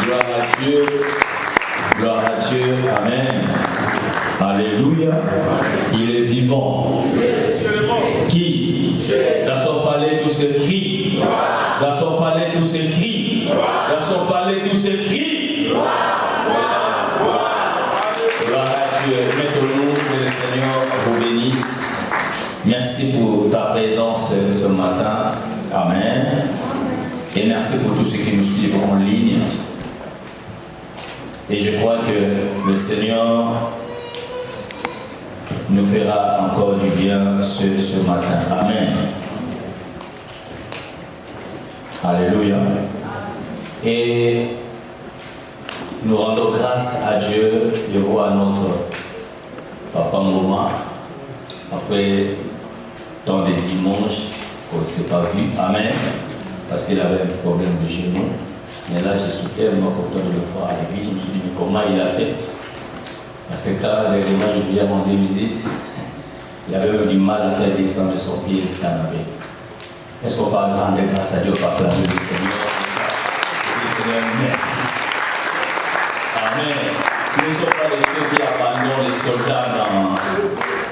Gloire à Dieu. Gloire à Dieu. Amen. Alléluia. Il est vivant. Qui? Dans son palais tout se crie. Dans son palais tout se crie. Dans son palais tout se crie. Gloire à Dieu. Mettons-nous, que le Seigneur vous bénisse. Merci pour ta présence ce matin. Amen. Et merci pour tous ceux qui nous suivent en ligne. Et je crois que le Seigneur nous fera encore du bien ce matin. Amen. Alléluia. Et nous rendons grâce à Dieu de voir notre Papa Mouma après tant de dimanches qu'on ne s'est pas vu. Amen. Parce qu'il avait un problème de genou. Mais là, je suis tellement content de le voir à l'église. Je me suis dit, mais comment il a fait? Parce que quand les gens lui ont rendu visite, il avait même du mal à faire descendre son pied du canapé. Est-ce qu'on peut rendre grâce à Dieu par la du Seigneur? Seigneur, merci. Amen. Nous ne sommes pas les ceux qui abandonnent les soldats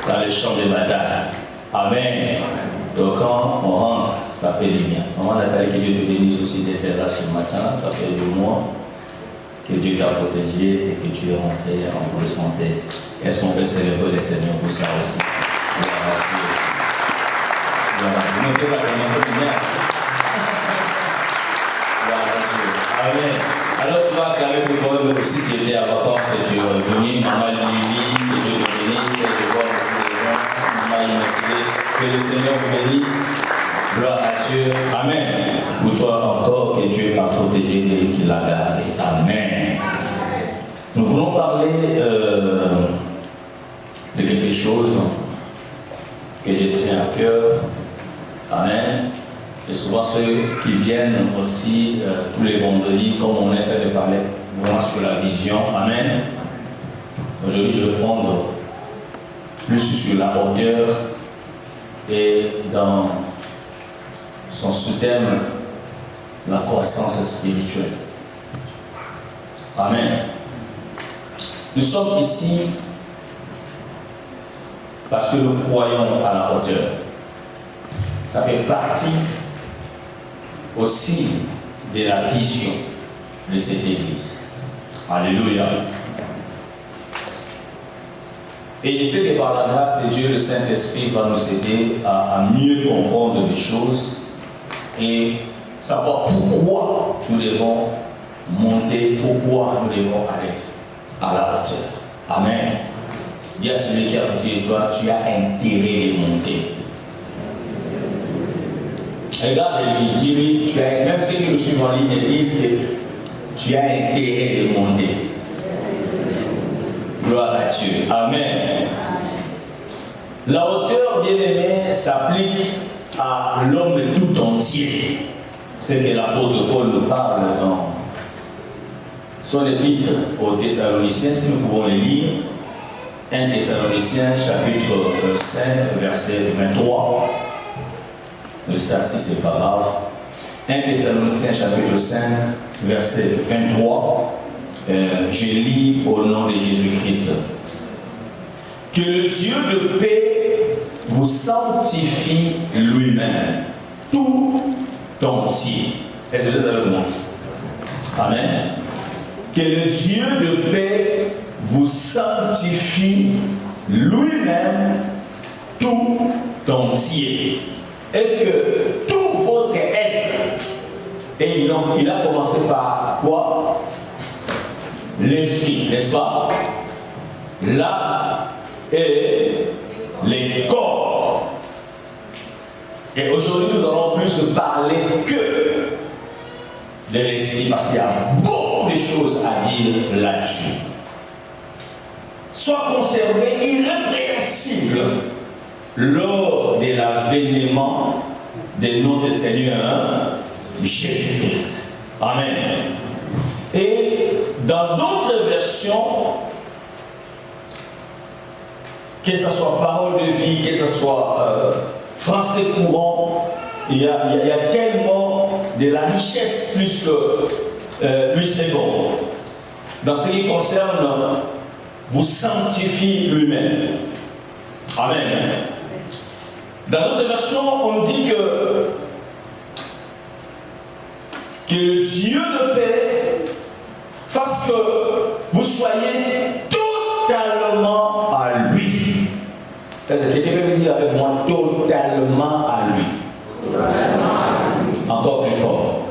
dans les champs de bataille. Amen. Donc quand on rentre, ça fait du bien. Maman Nathalie, que Dieu te bénisse aussi d'être là ce matin. Ça fait 2 mois que Dieu t'a protégé et que tu es rentré en bonne santé. Est-ce qu'on peut célébrer le Seigneur pour ça aussi? Gloire à Dieu. Gloire à Dieu. Mettez la main pour bien. Gloire à Dieu. Amen. Alors tu vas acclamer pour toi aussi, tu étais à vacances et tu es revenu. Maman Lili, que Dieu te bénisse et de voir beaucoup de gens. Maman Immaculée, que le Seigneur vous bénisse. Gloire à Dieu. Amen. Pour toi encore, que Dieu a protégé et qu'il a gardé. Amen. Nous voulons parler de quelque chose que je tiens à cœur. Amen. Et souvent ceux qui viennent aussi tous les vendredis, comme on est en train de parler vraiment sur la vision. Amen. Aujourd'hui, je vais prendre plus sur la hauteur et dans son sous-thème, la croissance spirituelle. Amen. Nous sommes ici parce que nous croyons à la hauteur. Ça fait partie aussi de la vision de cette église. Alléluia. Et je sais que par la grâce de Dieu, le Saint-Esprit va nous aider à mieux comprendre les choses et savoir pourquoi nous devons monter, pourquoi nous devons aller à la hauteur. Amen. Dis à celui qui est à côté de toi, tu as intérêt de monter. Regarde-lui, dis-lui, même ceux qui nous suivent en ligne disent que tu as intérêt de monter. Gloire à Dieu. Amen. La hauteur, bien-aimée, s'applique à l'homme tout entier. C'est que l'apôtre Paul nous parle dans son épître aux Thessaloniciens, si nous pouvons le lire. 1 Thessaloniciens, chapitre 5, verset 23. C'est assis, c'est pas grave. 1 Thessaloniciens, chapitre 5, verset 23. Je lis au nom de Jésus-Christ. Que le Dieu de paix vous sanctifie lui-même, tout entier. Est-ce que vous êtes avec moi? Amen. Que le Dieu de paix vous sanctifie lui-même, tout entier. Et que tout votre être, et il a commencé par quoi? L'esprit, n'est-ce pas? L'âme et les corps. Et aujourd'hui, nous allons plus parler que de l'esprit, parce qu'il y a beaucoup de choses à dire là-dessus. Sois conservé irrépréhensible lors de l'avènement de notre Seigneur Jésus-Christ. Amen. Et dans d'autres versions, que ce soit parole de vie, que ce soit français courant, il y a tellement de la richesse plus que 8 secondes. Dans ce qui concerne vous sanctifie lui-même. Amen. Dans d'autres versions, on dit que le Dieu de paix fasse que vous soyez totalement à lui. Quelqu'un peut me dire avec moi totalement à lui. Encore plus fort.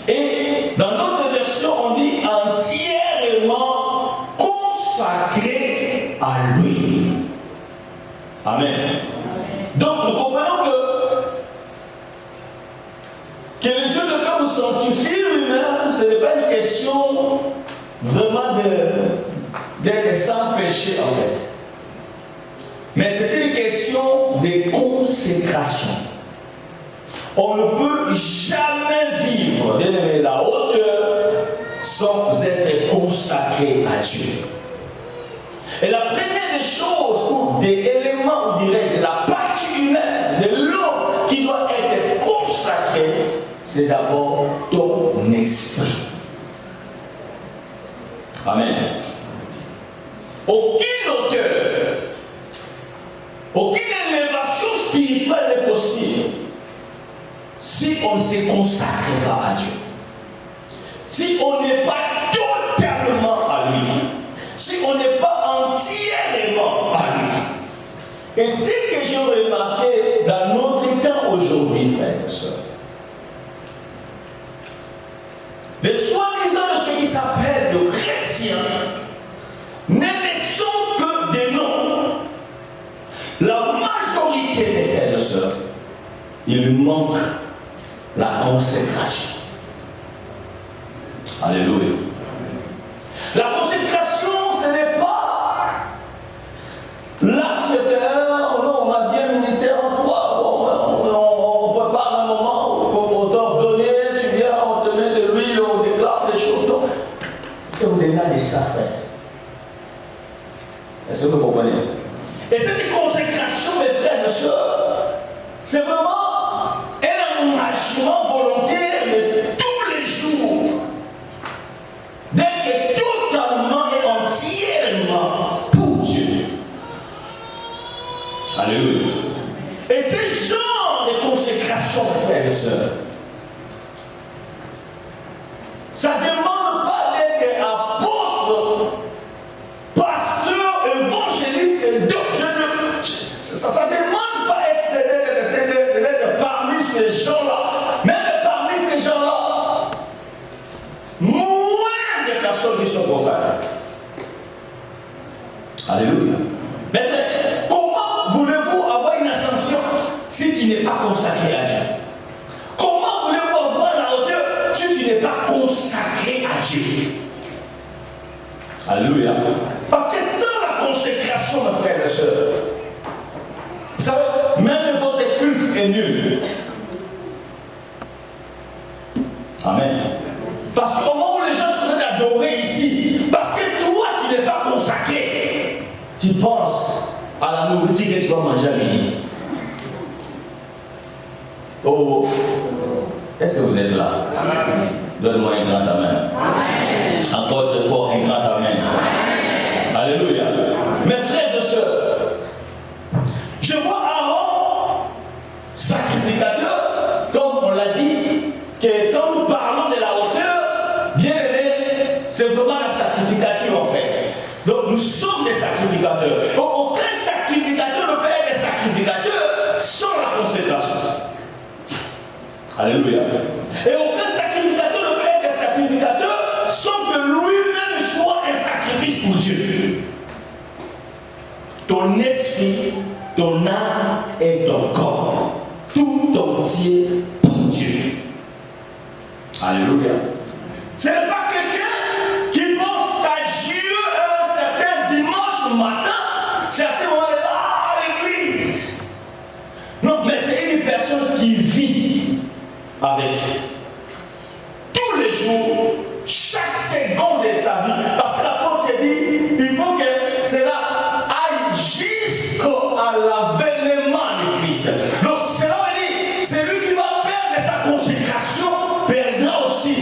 Et dans d'autres versions, on dit entièrement consacré à lui. Amen. Donc nous comprenons que le Dieu de paix vous sanctifie lui-même, ce n'est pas une question vraiment d'être sans péché en fait. Mais c'est une question de consécration. On ne peut jamais vivre, bien aimé, la hauteur sans être consacré à Dieu. Et la première des choses, ou des éléments, ou dirais-je, de la partie humaine, de l'homme qui doit être consacré, c'est d'abord ton esprit. Amen. Aucune hauteur, aucune élévation spirituelle n'est possible si on ne se consacre pas à Dieu. Si on n'est pas totalement à lui. Si on n'est pas entièrement à lui. Et ce que j'ai remarqué dans notre temps aujourd'hui, frères et sœurs, les soi-disant de ceux qui s'appellent de chrétiens ne sont que des noms. La majorité des frères et sœurs, il lui manque la consécration. Alléluia. La consécration, ce n'est pas l'acte de non, on m'a dit un ministère en toi, on prépare un moment pour t'ordonner, tu viens, on te met de l'huile, on déclare des choses. C'est au-delà de ça, frère. Est-ce que vous comprenez? Et cette consécration, mes frères et sœurs, c'est vraiment un engagement volontaire de tous les jours, d'être totalement et entièrement pour Dieu. Alléluia. Et ce genre de consécration, mes frères et sœurs, ça ne demande pas d'être apôtre, pasteur, évangéliste, ça ne demande pas d'être parmi ces gens-là. Même parmi ces gens-là, moins de personnes qui sont consacrées. Alléluia. Mais frère, comment voulez-vous avoir une ascension si tu n'es pas consacré à Dieu? Comment voulez-vous avoir la hauteur si tu n'es pas consacré à Dieu? Alléluia. Parce que sans la consécration, mes frères et sœurs, vous savez, même votre culte est nul. Amen. Parce qu'au moment où les gens sont en train d'adorer ici, parce que toi, tu n'es pas consacré, tu penses à la nourriture que tu vas manger à midi. Oh, est-ce que vous êtes là? Amen. Donne-moi un grand amen. Amen. Encore très fort, un grand amen. Amen. Alléluia. Mes frères et sœurs, je vois Aaron, sacrificateur, comme on l'a dit, que quand nous parlons de la hauteur, bien aimé, c'est vraiment la sacrificature en fait. Donc nous sommes des sacrificateurs. Aucun sacrificateur ne peut être sacrificateur sans la consécration. Alléluia. Et aucun sacrificateur ne peut être sacrificateur sans que lui-même soit un sacrifice pour Dieu. Ton esprit, ton âme et ton corps, tout entier pour Dieu. Alléluia. Ce n'est pas quelqu'un qui pense qu'à Dieu un certain dimanche matin, c'est à ce moment-là, à l'église. Non, mais c'est une personne qui vit avec tous les jours, chaque seconde de sa vie. Parce que l'apôtre dit, il faut que cela aille jusqu'à l'avènement de Christ. Donc cela veut dire, celui qui va perdre sa consécration perdra aussi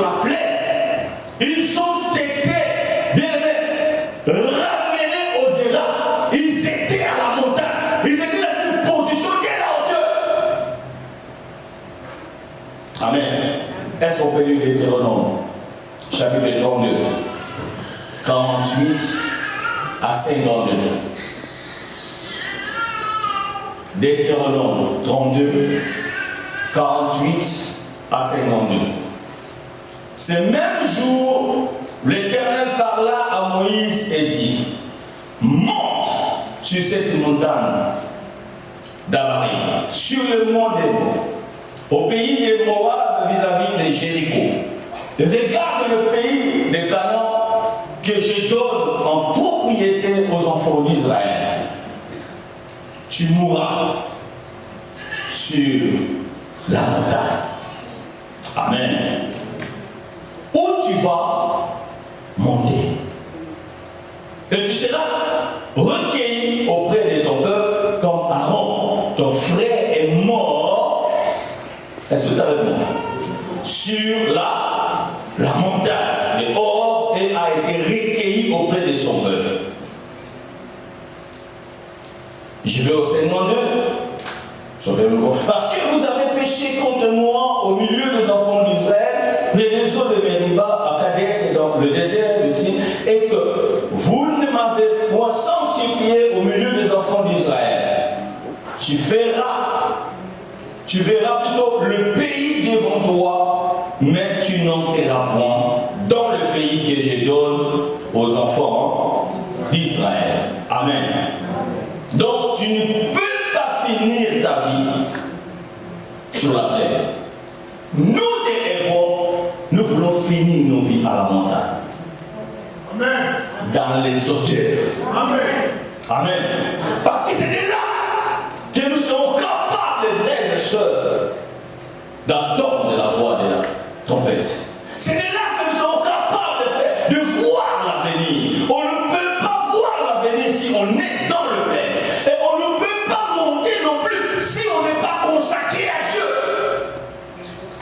sur la plaine. Ils ont été, bien aimés, ramenés au-delà. Ils étaient à la montagne. Ils étaient dans une position de la hauteur. Amen. Est-ce qu'on peut lire Deutéronome, chapitre 32, 48 à 52. Deutéronome 32, 48 à 52. Ce même jour, l'Éternel parla à Moïse et dit: monte sur cette montagne d'Abarim, sur le mont Nebo, au pays des Moab vis-à-vis de Jéricho. Regarde le pays de Canaan que je donne en propriété aux enfants d'Israël. Tu mourras sur la montagne. Amen. Où tu vas monter. Et tu seras recueilli auprès de ton peuple comme Aaron, ton frère est mort. Est-ce que tu es avec moi? Sur la montagne de Hor et a été recueilli auprès de son peuple. Je vais au segment 2. Parce que vous avez péché contre moi au milieu des enfants d'Israël, près des eaux de Meriba, à Kadès, dans le désert de Tin, et que vous ne m'avez point sanctifié au milieu des enfants d'Israël. Tu verras plutôt le pays devant toi, mais tu n'entreras point dans le pays que je donne aux enfants d'Israël. Amen. Donc tu ne peux pas finir ta vie sur la plaine. Nous, des héros, nous voulons finir nos vies à la montagne. Amen. Dans les odeurs. Amen. Amen. Parce que c'est de là que nous serons capables, frères et sœurs, d'entendre la voix de la trompette. C'est de là que nous serons capables de voir l'avenir. On ne peut pas voir l'avenir si on est dans le plaine. Et on ne peut pas monter non plus si on n'est pas consacré à Dieu.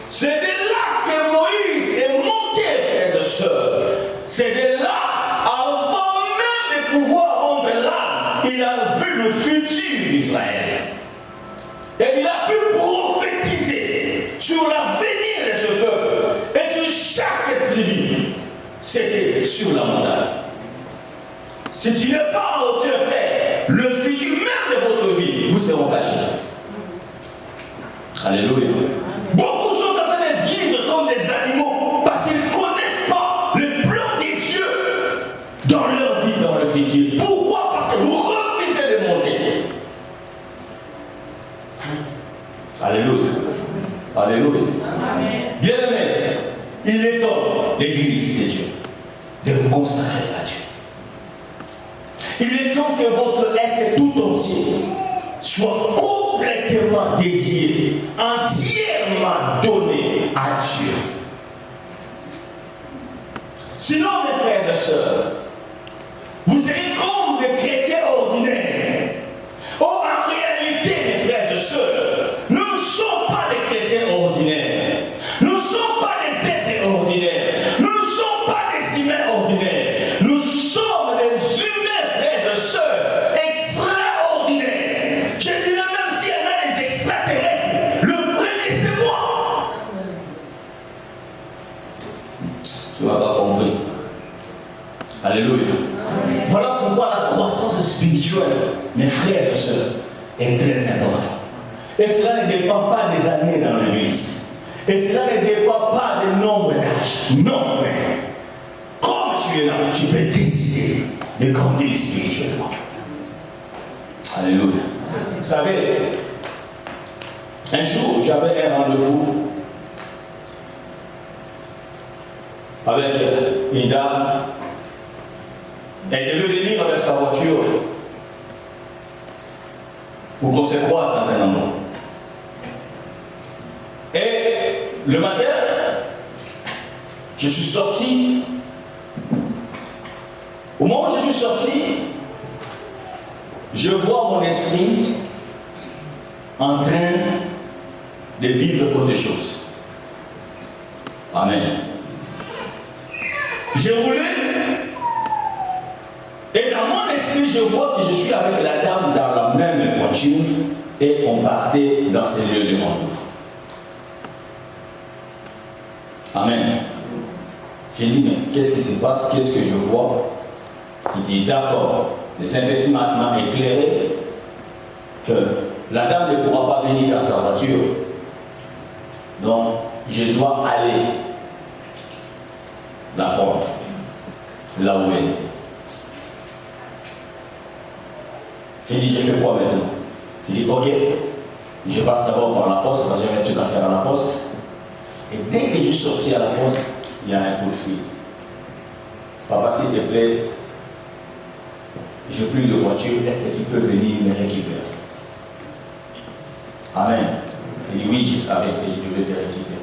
C'est de là que Moïse est monté, frères et sœurs. C'est de là, avant même de pouvoir rendre l'âme, il a vu le futur d'Israël. Et il a pu prophétiser sur l'avenir de ce peuple. Et sur chaque tribu, c'était sur la montagne. Si tu n'es pas en hauteur, frère, le futur même de votre vie, vous serez cachés. Alléluia. Beaucoup sont en train de vivre comme des animaux parce qu'ils ne connaissent pas le plan de Dieu dans leur vie, dans le futur. Pourquoi? Parce que vous refusez de monter. Alléluia. Alléluia. Bien aimé, il est temps, l'église de Dieu, de vous consacrer à Dieu. Il est temps que votre être tout entier soit complètement dédié, entièrement donné à Dieu. Sinon, mes frères et sœurs, vous serez comme des chrétiens ordinaires. Oh, en réalité, mes frères et sœurs, nous ne sommes pas des chrétiens ordinaires. Nous ne sommes pas des êtres ordinaires. Nous ne sommes pas des humains ordinaires. Nous sommes des humains, frères et sœurs, extraordinaires. Je dirais même s'il y en a des extraterrestres, le premier c'est moi. Tu n'as pas compris. Alléluia. Amen. Voilà pourquoi la croissance spirituelle, mes frères et sœurs, est très importante. Et cela ne dépend pas des années dans l'église. Et cela ne dépend pas des nombres d'âge. Non, frère. Comme tu es là, tu peux décider de grandir spirituellement. Alléluia. Vous savez, un jour, j'avais un rendez-vous avec une dame. Elle devait venir avec sa voiture pour qu'on se croise dans un endroit. Et le matin, je suis sorti. Au moment où je suis sorti, je vois mon esprit en train de vivre autre chose. Amen. J'ai roulé. Et dans mon esprit, je vois que je suis avec la dame dans la même voiture et on partait dans ces lieux de rendez-vous. Amen. J'ai dit, mais qu'est-ce qui se passe? Qu'est-ce que je vois? Il dit, d'accord, le Saint-Esprit m'a éclairé que la dame ne pourra pas venir dans sa voiture. Donc, je dois aller la prendre là où elle était. J'ai dit, je fais quoi maintenant? J'ai dit, ok, je passe d'abord par la poste parce que j'avais un truc à faire à la poste. Et dès que je suis sorti à la poste, il y a un coup de fil. Papa, s'il te plaît, je n'ai plus de voiture, est-ce que tu peux venir me récupérer? Amen. J'ai dit, oui, je savais que je devais te récupérer.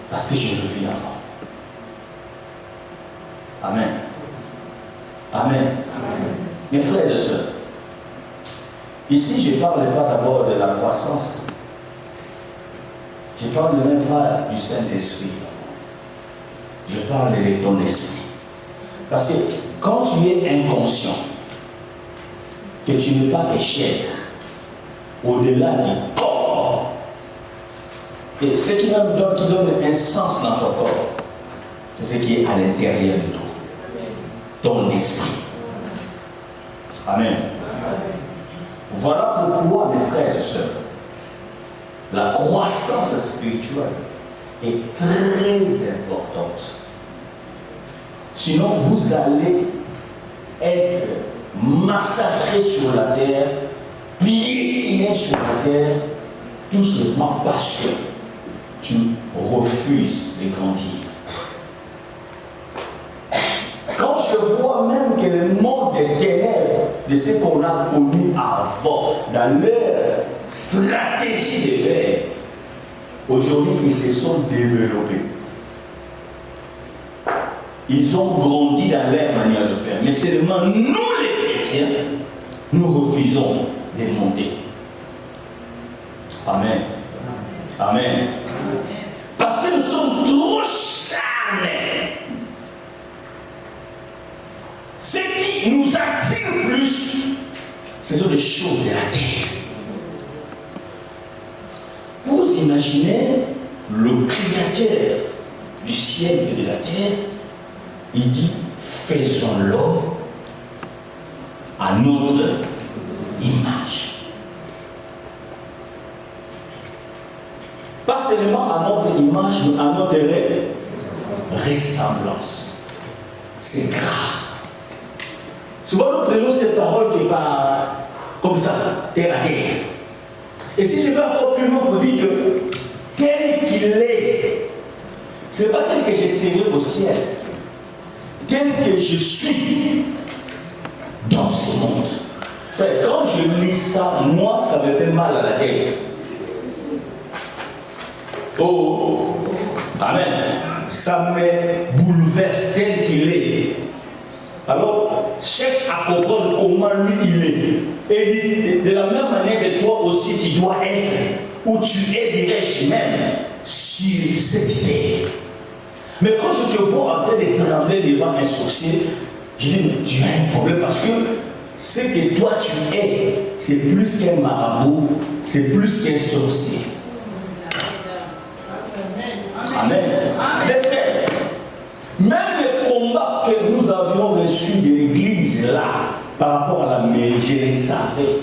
Parce que je le vis avant. Amen. Amen. Amen. Mes frères et sœurs, ici, je ne parle pas d'abord de la croissance. Je ne parle même pas du Saint-Esprit. Je parle de ton esprit. Parce que quand tu es inconscient, que tu n'es pas chair, au-delà du corps, et ce qui donne un sens dans ton corps, c'est ce qui est à l'intérieur de toi. Ton esprit. Amen. Voilà pourquoi, mes frères et sœurs, la croissance spirituelle est très importante. Sinon, vous allez être massacré sur la terre, piétiné sur la terre, tout simplement parce que tu refuses de grandir. Quand je vois même que le monde des ténèbres, de ce qu'on a connu avant, dans leur stratégie de faire, aujourd'hui, ils se sont développés. Ils ont grandi dans leur manière de faire. Mais seulement nous, les chrétiens, nous refusons de monter. Amen. Amen. Parce que nous sommes trop charnels. Ce qui nous attire plus, ce sont les choses de la terre. Vous imaginez le Créateur du ciel et de la terre, il dit, faisons l'homme à notre image. Pas seulement à notre image, mais à notre ressemblance. C'est grave. Souvent nous prenons ces paroles qui parlent comme ça, terre à terre. Et si je vais encore plus loin pour dire que tel qu'il est, ce n'est pas tel que j'ai serré au ciel, tel que je suis dans ce monde. Frère, quand je lis ça, moi, ça me fait mal à la tête. Oh, amen. Ça me bouleverse tel qu'il est. Alors, cherche à comprendre comment lui il est. Et de la même manière que toi aussi tu dois être, où tu es, dirais-je même, sur cette terre. Mais quand je te vois en train de trembler devant un sorcier, je dis, mais tu as un problème parce que ce que toi tu es, c'est plus qu'un marabout, c'est plus qu'un sorcier. Amen. Mes frères, même les combats que nous avions reçus de l'église là, par rapport à la mairie, je les savais.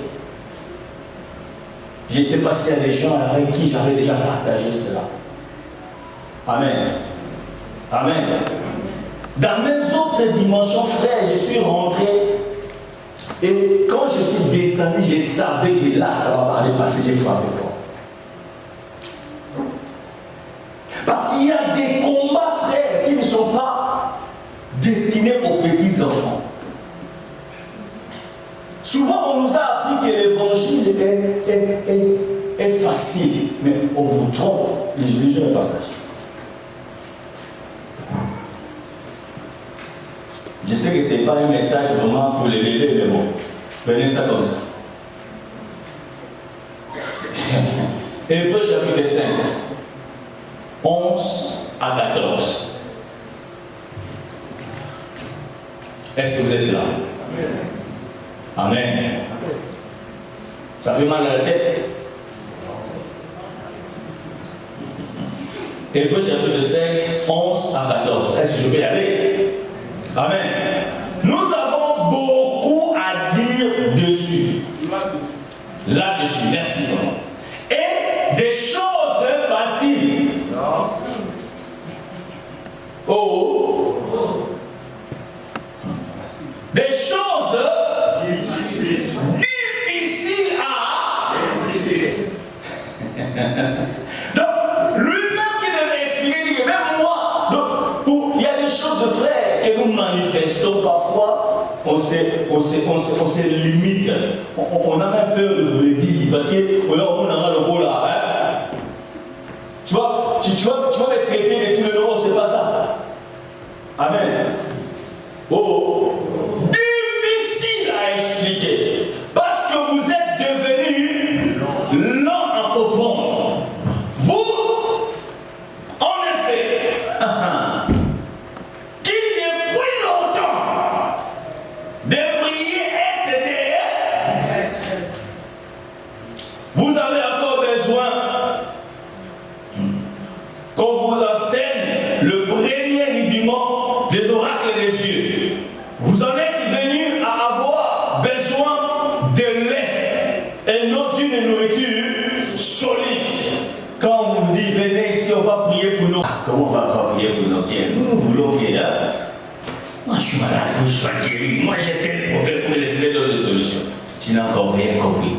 Je ne sais pas s'il y a des gens avec qui j'avais déjà partagé cela. Amen. Amen. Dans mes autres dimensions, frère, je suis rentré et quand je suis descendu, je savais que là, ça va parler parce que j'ai frappé fort. Parce qu'il y a des combats, frère, qui ne sont pas destinés aux petits enfants. Souvent, on nous a appris que l'évangile est facile, mais on vous trompe. Les illusions et passages. Je sais que ce n'est pas un message vraiment pour les bébés, mais bon, prenez ça comme ça. Hébreux chapitre 5, 11 à 14. Est-ce que vous êtes là? Amen. Ça fait mal à la tête? Hébreux chapitre 5, 11 à 14. Est-ce que je peux y aller? Amen. Nous avons beaucoup à dire dessus. Là-dessus, merci. Et des choses faciles. Oh. Des choses difficiles à expliquer. Donc, lui-même qui devait expliquer, dit que même moi, donc, il y a des choses, frères, que nous manifestons parfois, on se limite. On a même peur de vous le dire, parce qu'on a le mot là. Hein? Tu vas me traiter de tous les noms, c'est pas ça. Amen. Oh. Difficile à expliquer. Parce que vous êtes devenus lents à comprendre. Vous, en effet, qui depuis longtemps devriez être derrière, vous avez encore besoin qu'on vous enseigne le premier rudiment des oracles des dieux. Vous en êtes venus à avoir besoin de lait et non d'une nourriture solide. Quand on vous dit venez ici, on va prier pour nous. Ah, comment on va prier pour nos pieds? Nous voulons prier. Hein? Moi je suis malade, je suis pas guéri. Moi j'ai tel problème pour me laisser donner des solutions. Tu n'as encore rien compris.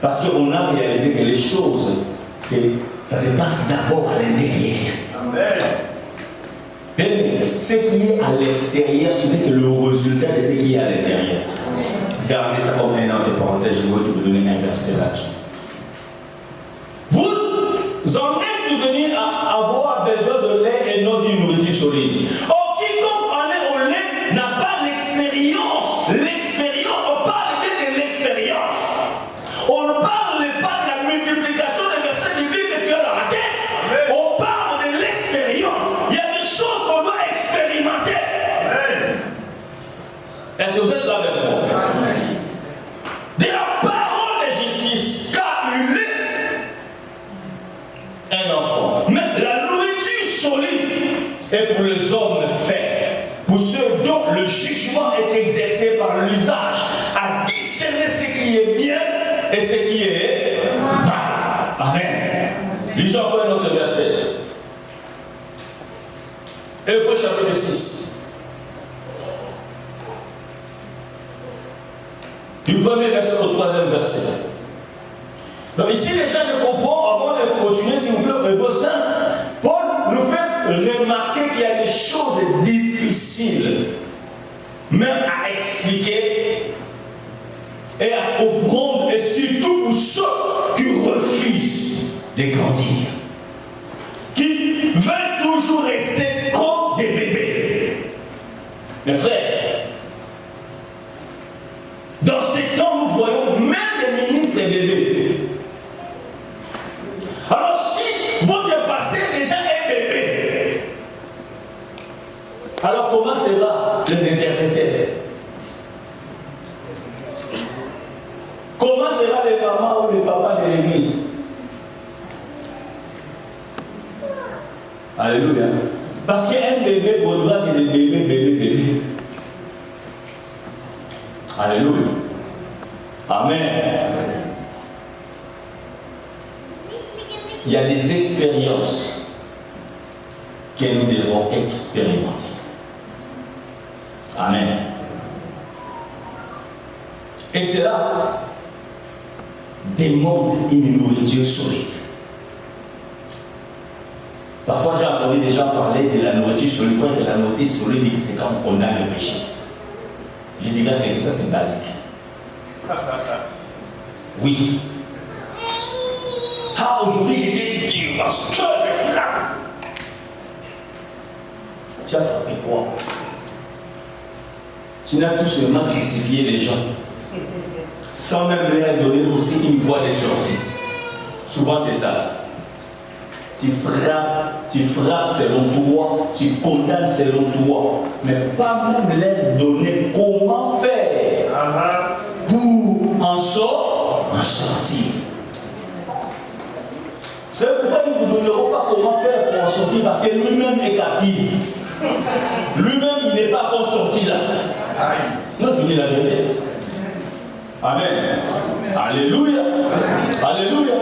Parce qu'on a réalisé que les choses, ça se passe d'abord à l'intérieur. Amen. Ce qui est à l'extérieur, ce n'est que le résultat de ce qui est à l'intérieur. Gardez ça comme un entre parenthèses, je vais vous donner un verset là-dessus. Vous en êtes venus à avoir besoin de lait et non d'une nourriture solide. Or, quiconque en est au lait n'a pas l'expérience. On parle de l'expérience. On ne parle pas de la multiplication des versets bibliques que tu as dans la tête. On parle de l'expérience. Il y a des choses qu'on doit expérimenter. Amen. Est-ce que vous êtes là avec moi? Amen. De la parole de justice, car il est un enfant. Mais la nourriture solide est pour les hommes faits, pour ceux dont le jugement est exercé par l'usage, à discerner ce qui est bien et ce qui est mal. Amen. Lisons encore un autre verset. Hébreux chapitre 6. Du premier verset au troisième verset. Donc ici déjà je comprends, avant de continuer s'il vous plaît, Hébreux 5, Paul nous fait remarquer qu'il y a des choses difficiles, même à expliquer et à comprendre, et surtout pour ceux qui refusent de grandir, qui veulent toujours rester comme des bébés. Mes frères, dans ces temps, nous voyons même les ministres et bébés. Alors si votre passé déjà est bébé, alors comment sera les intercesseurs? Comment sera les mamans ou les papas de l'église? Alléluia. Parce qu'un bébé vaudra que des bébés. Alléluia. Amen. Il y a des expériences que nous devons expérimenter. Amen. Et cela demande une nourriture solide. Parfois, j'ai entendu des gens parler de la nourriture solide. Pour que la nourriture solide, c'est quand on a le péché. Je dirais que ça, c'est basique. Oui. Ah, aujourd'hui, j'étais dur parce que je frappe. Tu as frappé quoi? Tu n'as tout seulement crucifié les gens, sans même leur donner aussi une voie de sortie. Souvent, c'est ça. Tu frappes tu frappes selon toi, tu condamnes selon toi, mais pas même leur donner comment faire pour en sortir. C'est pourquoi ils ne vous donneront pas comment faire pour en sortir, parce que lui-même est captif. Lui-même, il n'est pas encore sorti là. Non, c'est la vérité. Amen. Alléluia. Alléluia.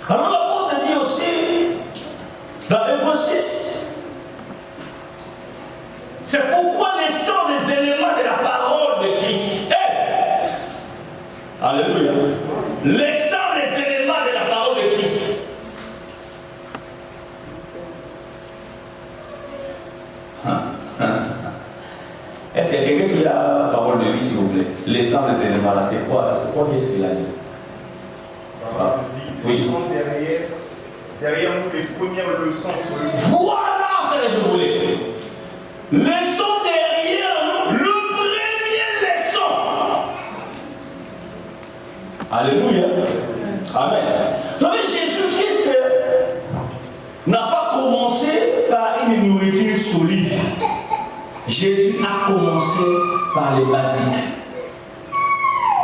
Alors l'apôtre dit aussi, dans Hébreux 6, c'est pourquoi laissant les éléments de la parole de Christ. Alléluia. Laissant les éléments de la parole de Christ. Est-ce qu'il y a quelqu'un qui a la parole de vie, s'il vous plaît? Laissant les éléments là, c'est quoi? Qu'est-ce qu'il a dit? Oui. Ils sont derrière nous les premières leçons sur le vie. Voilà ce que je voulais. Laissons derrière nous le premier leçon. Alléluia. Amen. Vous savez, Jésus-Christ n'a pas commencé par une nourriture solide. Jésus a commencé par les basiques,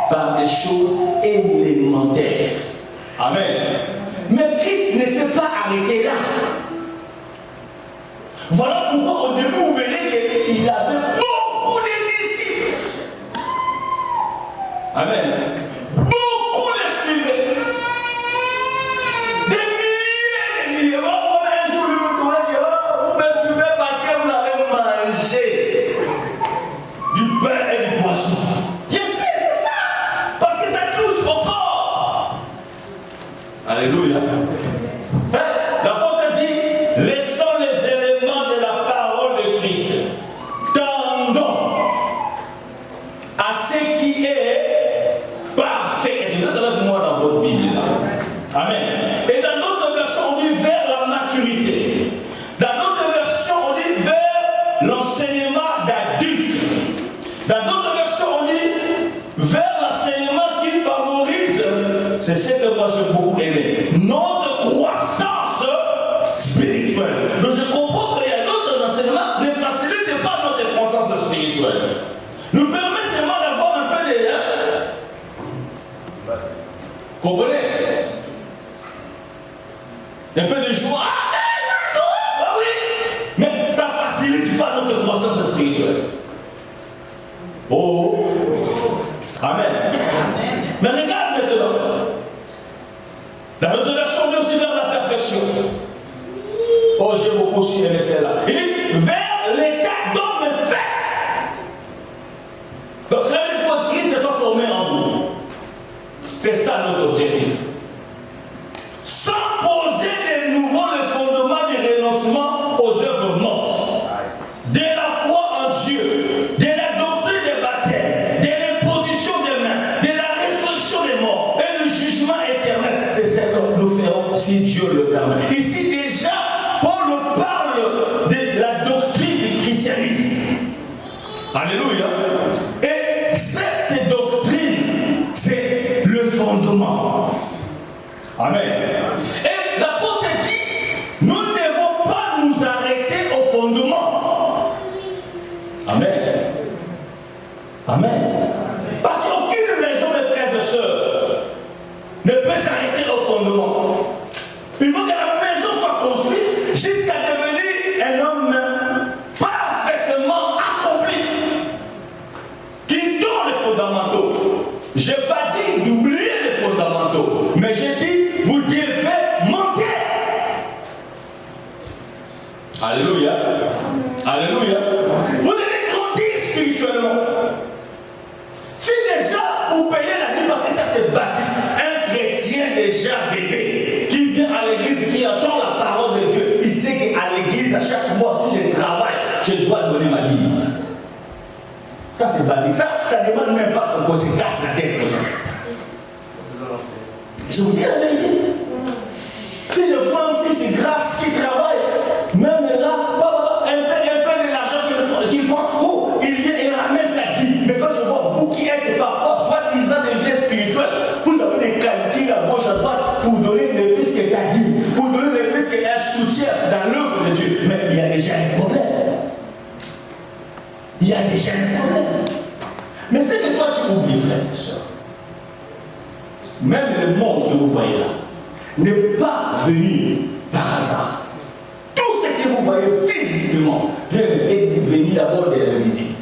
par les choses élémentaires. Amen. Mais Christ ne s'est pas arrêté là. Voilà pourquoi au début vous verrez qu'il avait beaucoup de disciples. Amen. Beaucoup de suivaient. Des milliers. Un jour, lui me tournait et dit, oh, vous me suivez parce que vous avez mangé du pain et du poisson. Je sais, c'est ça. Parce que ça touche au corps. Alléluia. L'apôtre dit, laissons les éléments de la parole de Christ. Tendons à ce qui est parfait. Et c'est ça avec moi dans votre Bible là. Amen. Et dans d'autres versions, on dit vers la maturité. Dans d'autres versions, on dit vers l'enseignement d'adulte. Dans d'autres versions, on dit vers l'enseignement qui favorise. C'est ce que moi j'ai beaucoup aimé. Notre croissance spirituelle. Donc je comprends qu'il y a d'autres enseignements ne facilitent pas notre croissance spirituelle. Nous permet seulement d'avoir un peu de... Comprenez? Un peu de joie. Ah oui. Mais ça ne facilite pas notre croissance spirituelle. Oh. Amen. Mais regarde maintenant. Dans notre version, on dit aussi vers la perfection. Oh, j'ai beaucoup aimé celle-là. Il dit vers l'état d'homme fait. Donc, ça veut dire que Christ soit formé en vous. C'est ça notre objectif. Sans poser de nouveau le fondement du renoncement aux œuvres mortes, de la foi en Dieu, de la doctrine des baptêmes, de l'imposition des mains, de la résurrection des morts et le jugement éternel. C'est ce que nous ferons si Dieu le permet. Ici déjà, Paul parle de la doctrine du christianisme. Alléluia. Et cette doctrine, c'est le fondement. Amen. Et l'apôtre dit, nous ne devons pas nous arrêter au fondement. Amen. Amen. Parce qu'aucune maison, mes frères et sœurs, ne peut s'arrêter au fondement. Il faut que la maison soit construite jusqu'à devenir un homme parfaitement accompli, qui donne les fondamentaux. Je n'ai pas dit d'oublier les fondamentaux, mais j'ai dit vous devez monter. Alléluia. Alléluia. Vous devez grandir spirituellement. Si déjà vous payez la dîme, parce que ça c'est basique, un chrétien déjà bébé qui vient à l'église et qui entend la parole de Dieu, il sait qu'à l'église, à chaque mois, si je travaille, je dois donner ma dîme. Ça c'est basique. Ça ne demande même pas qu'on se casse la tête pour ça. Je vous dis la vérité. Si je vois un fils de grâce qui travaille, même là, un peu de l'argent qu'il prend, oh, il vient et ramène sa dîme. Mais quand je vois vous qui êtes parfois soi-disant des vieux spirituels, vous avez des calculs à gauche à droite pour donner le fils que tu as dit, pour donner le fils que Dieu. Mais il y a déjà un problème. Il y a déjà un problème. Mais c'est que toi tu oublies, frères et sœurs. Même le monde que vous voyez là n'est pas venu par hasard. Tout ce que vous voyez physiquement est venu d'abord de l'invisible.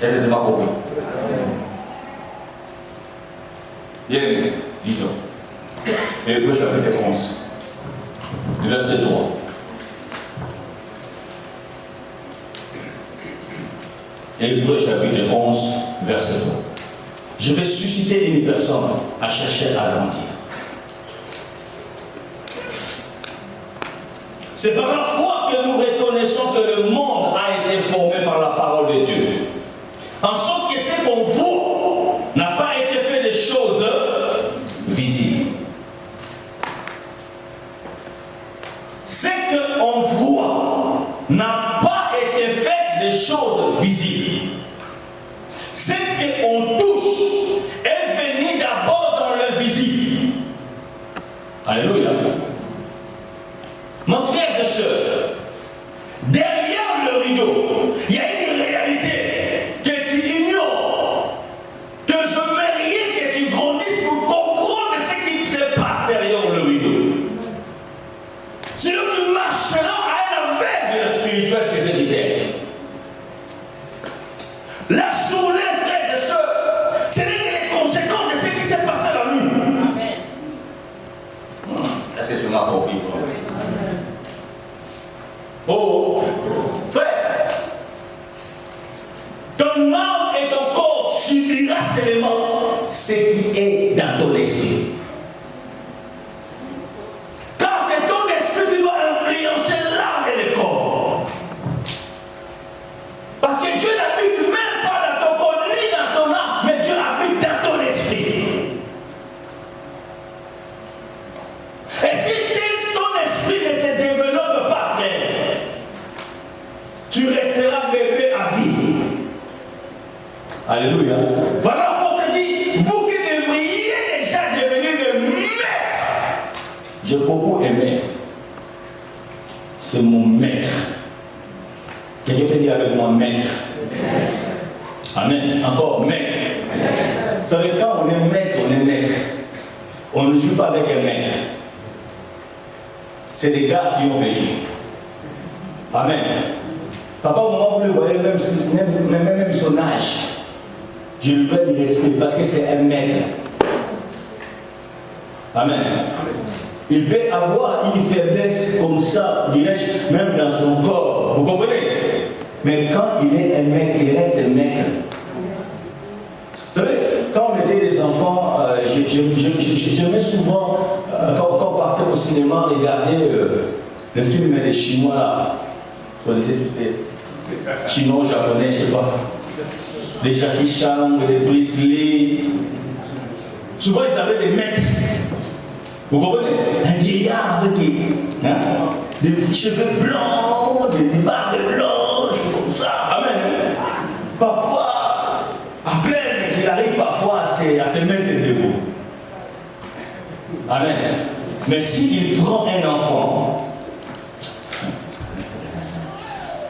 Est-ce que tu m'as compris? Bien aimé, lisons. Hébreux chapitre 11, verset 3. Hébreux chapitre 11, verset 3. Je vais susciter une personne à chercher à grandir. C'est par la foi que nous reconnaissons que le monde a été formé par la parole de Dieu. En sorte que ce qu'on voit n'a pas été fait des choses visibles. Ce qu'on voit n'a pas été fait des choses visibles. Ce qu'on touche est venu d'abord dans le visible. Alléluia. Mes frères et sœurs, derrière le rideau, il y a une réalité que tu ignores, que je mérite que tu grandisses pour comprendre ce qui se passe derrière le rideau. Sinon tu marcheras à un aveugle spirituel sur cette terre. La journée, frères et sœurs, ce n'est que les conséquences de ce qui s'est passé la nuit. Amen. Est-ce que tu m'as compris, frère? Oh, frère, ton âme et ton corps subira seulement ce qui est dans ton esprit. Car c'est ton esprit qui doit influencer l'âme et le corps. Parce que Dieu n'habite même pas dans ton corps ni dans ton âme, mais Dieu habite dans ton esprit. Et si ton esprit ne se développe pas, frère, tu resteras bébé à vie. Alléluia. Voilà pour te dire, vous qui devriez déjà devenir des maîtres. J'ai beaucoup aimé. C'est mon maître. Quelqu'un peut dire avec moi maître. Amen. Encore maître. Vous savez, quand on est maître, on est maître. On ne joue pas avec un maître. C'est des gars qui ont vécu. Amen. Papa, au moment où vous le voyez, même son âge, je lui dois du respect parce que c'est un maître. Amen. Il peut avoir une faiblesse comme ça, dirais-je, même dans son corps. Vous comprenez? Mais quand il est un maître, il reste un maître. Vous savez, quand on était des enfants, j'aimais souvent, quand on partait au cinéma, regarder le film des Chinois là. Vous connaissez tout fait chinois, japonais, je ne sais pas. Les Jackie Chan, les Bruce Lee. Souvent, ils avaient des maîtres. Vous comprenez? Un vieillard avec des cheveux blancs, des barbes blanches, comme ça. Amen. Parfois, à peine qu'il arrive parfois à se mettre debout. Amen. Mais s'il prend un enfant,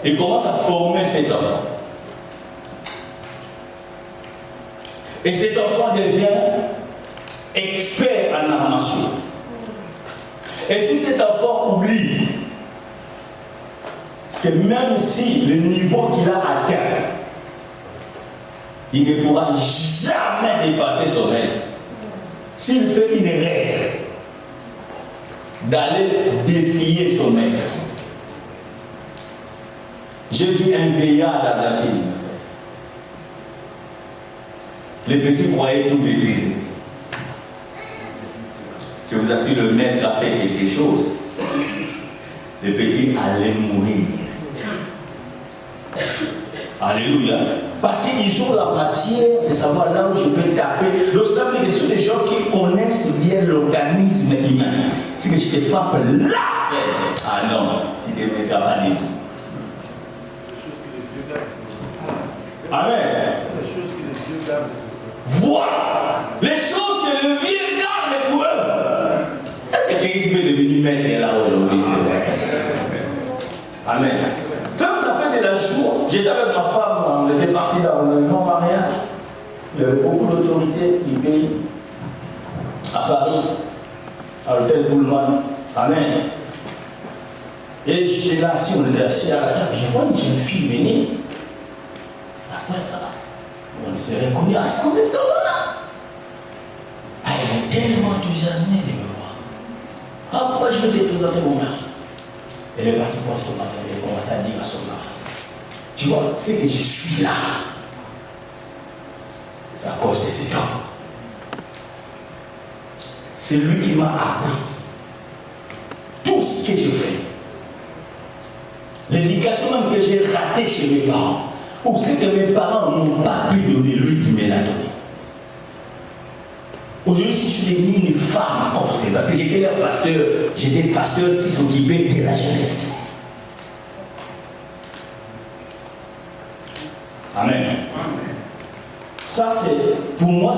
il commence à former cet enfant. Et cet enfant devient expert en arts martiaux. Et si cet enfant oublie que même si le niveau qu'il a atteint, il ne pourra jamais dépasser son maître. S'il fait une erreur d'aller défier son maître. J'ai vu un vieillard dans un film. Les petits croyaient tout maîtriser. Je vous assure, le maître a fait quelque chose. Les petits allaient mourir. Alléluia. Parce qu'ils ont la matière de savoir là où je peux taper. L'obstacle, ce sont des gens qui connaissent bien l'organisme humain. Si que je te frappe là, ah non, tu ne te mettras pas debout. Amen. Voilà les choses que le vieux garde pour eux. qu'il y a quelqu'un qui veut devenir maître là aujourd'hui, c'est vrai. Amen. Comme ça fait de la joie, j'étais avec ma femme, on était partis dans un grand mariage. Il y avait beaucoup d'autorités du pays, à Paris, à l'hôtel Pullman. Amen. Et j'étais là assis, on était assis à la table, et je vois une jeune fille venir. Après, on s'est reconnu à ça, on ça là. Elle est tellement enthousiasmée de me voir. Ah, papa, je vais te présenter mon mari. Elle est partie voir son mari, elle commence à dire à son mari. Tu vois, c'est que je suis là. C'est à cause de cet homme. C'est lui qui m'a appris tout ce que je fais. L'éducation même que j'ai ratée chez mes parents, ou ce que mes parents n'ont pas pu donner, lui qui me l'a donné. Aujourd'hui, si je suis devenu une femme à cause de, parce que j'étais leur pasteur, j'étais le pasteur qui s'occupait de la jeunesse. Amen. Ça, c'est, pour moi,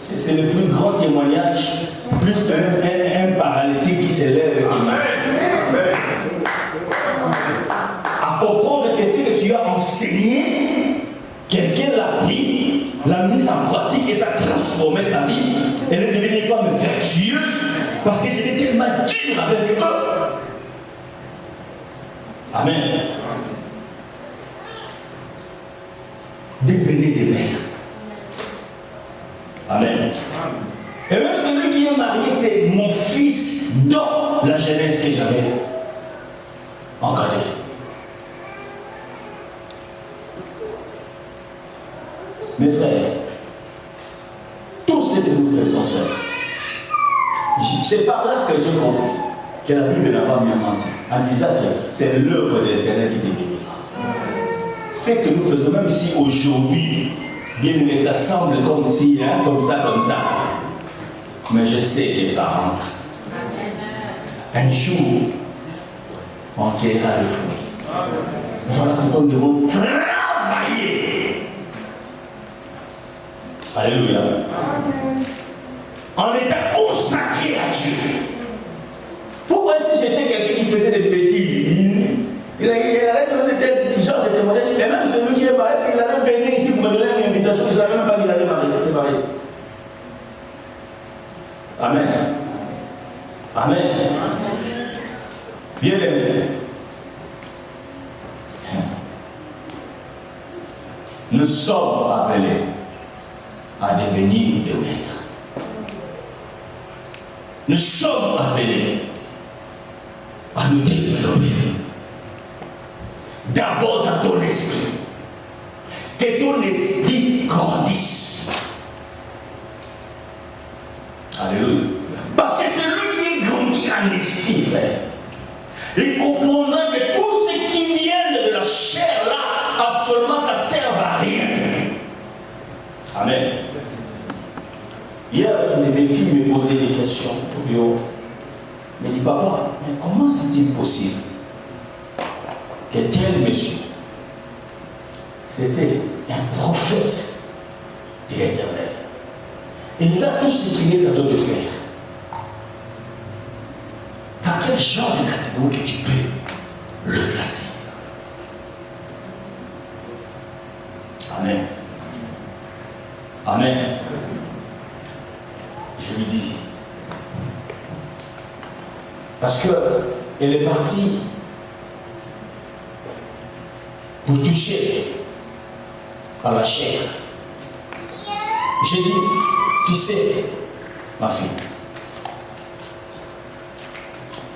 c'est le plus grand témoignage, plus un paralytique qui s'élève et qui marche. À comprendre que ce que tu as enseigné, quelqu'un l'a pris, l'a mis en pratique et ça a transformé sa vie. Elle est devenue une femme vertueuse parce que j'étais tellement dur avec eux. Amen. Devenez des maîtres. Amen. Et même celui qui est marié, c'est mon fils dans la jeunesse que j'avais encadré. Mes frères, tout ce que nous faisons faire, c'est par là que je comprends que la Bible n'a pas menti en disant que c'est l'œuvre de l'Éternel qui te bénira. Ce que nous faisons, même si aujourd'hui, bien aimé, ça semble comme si, hein, comme ça, mais je sais que ça rentre. Un jour, on cueillera le fruit. Voilà pourquoi nous devons travailler. Alléluia. En étant consacré à Dieu. Pourquoi si j'étais quelqu'un qui faisait des bêtises, il allait donner tel genre de témoignage, et même celui qui est marié, il allait venir ici pour me donner une invitation, je ne savais même pas qu'il allait marier, c'est pareil. Amen. Amen. Bien aimé. Nous sommes appelés à devenir des maîtres. Nous sommes appelés à nous développer. D'abord dans ton esprit. Que ton esprit grandisse. Alléluia. Parce que celui qui est grandi en esprit, frère, il comprendra que tout ce qui vient de la chair là, absolument ça ne sert à rien. Amen. Hier, une de mes filles me posait des questions au bureau. Elle me dit, papa, mais comment c'est-il possible que tel monsieur, c'était un prophète de l'Éternel, et il a tout ce qu'il est capable de faire. Dans quel genre de catégorie que tu peux le placer? Amen. Amen. Je lui dis. Parce qu'elle est partie pour toucher à la chair. J'ai dit, tu sais, ma fille,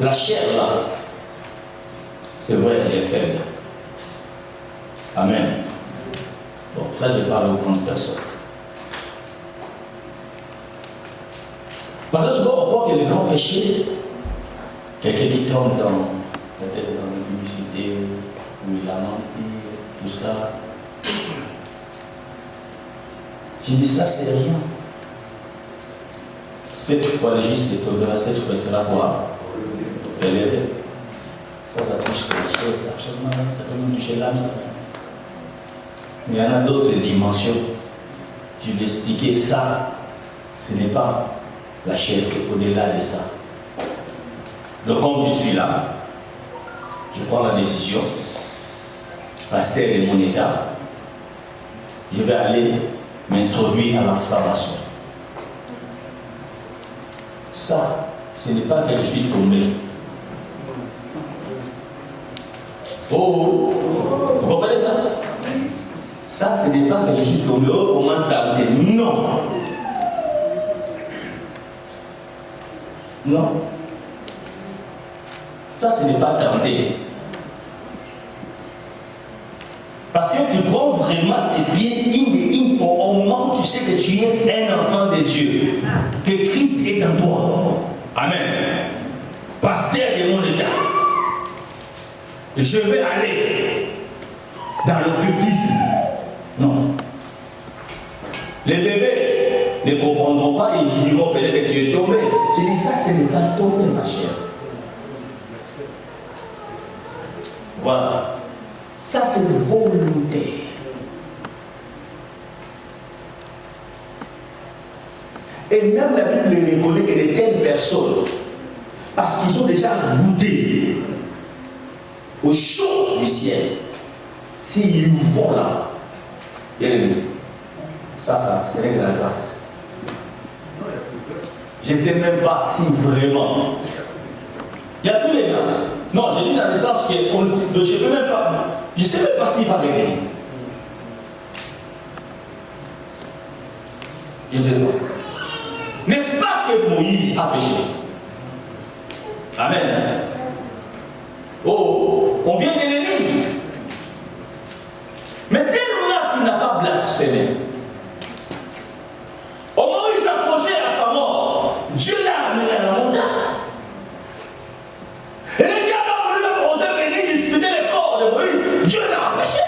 la chair là, c'est vrai, elle est faible. Amen. Bon, ça je parle aux grandes personnes. Parce que souvent on croit que le grand péché, quelqu'un qui tombe peut-être dans l'humilité, où il a menti, tout ça. J'ai dit ça c'est rien. Cette fois le juste étonnera, cette fois sera quoi? Élevé. Ça touche les choses, absolument, ça peut nous toucher l'âme, ça peut. Mais il y en a d'autres dimensions. Je l'ai expliqué, ça, ce n'est pas la chair, c'est au-delà de ça. Donc comme je suis là, je prends la décision, pasteur de mon état, je vais aller m'introduire à la franc-maçon. Ça, ce n'est pas que je suis tombé. Oh, vous comprenez ça? Ça, ce n'est pas que je suis tombé. Oh, comment tenter? Non. Non. Ça, ce n'est pas tenter. Parce que tu prends vraiment tes pieds au moment où tu sais que tu es un enfant de Dieu. Que Christ est en toi. Amen. Pasteur de mon état. Je vais aller dans l'occultisme. Non. Les bébés ne comprendront pas, ils diront peut-être que tu es tombé. Je dis ça, ce n'est pas tombé, ma chère. Voilà. Ça, c'est volontaire. Et même la Bible reconnaît que de telles personnes, parce qu'ils ont déjà goûté aux choses du ciel, s'ils vont là, bien aimé, ça, ce n'est que la grâce. Je ne sais même pas si vraiment. Il n'y a plus les grâces. Non, je dis dans le sens que je ne peux même pas. Je ne sais même pas s'il va revenir. Je ne sais pas. N'est-ce pas que Moïse a péché? Amen. Oh, on vient de le lire. Mais tellement qu'il n'a pas blasphémé. Au moment où il s'approchait à sa mort, Dieu l'a amené à la montagne. Et le diable a voulu même oser venir disputer le corps de Moïse. Dieu l'a empêché.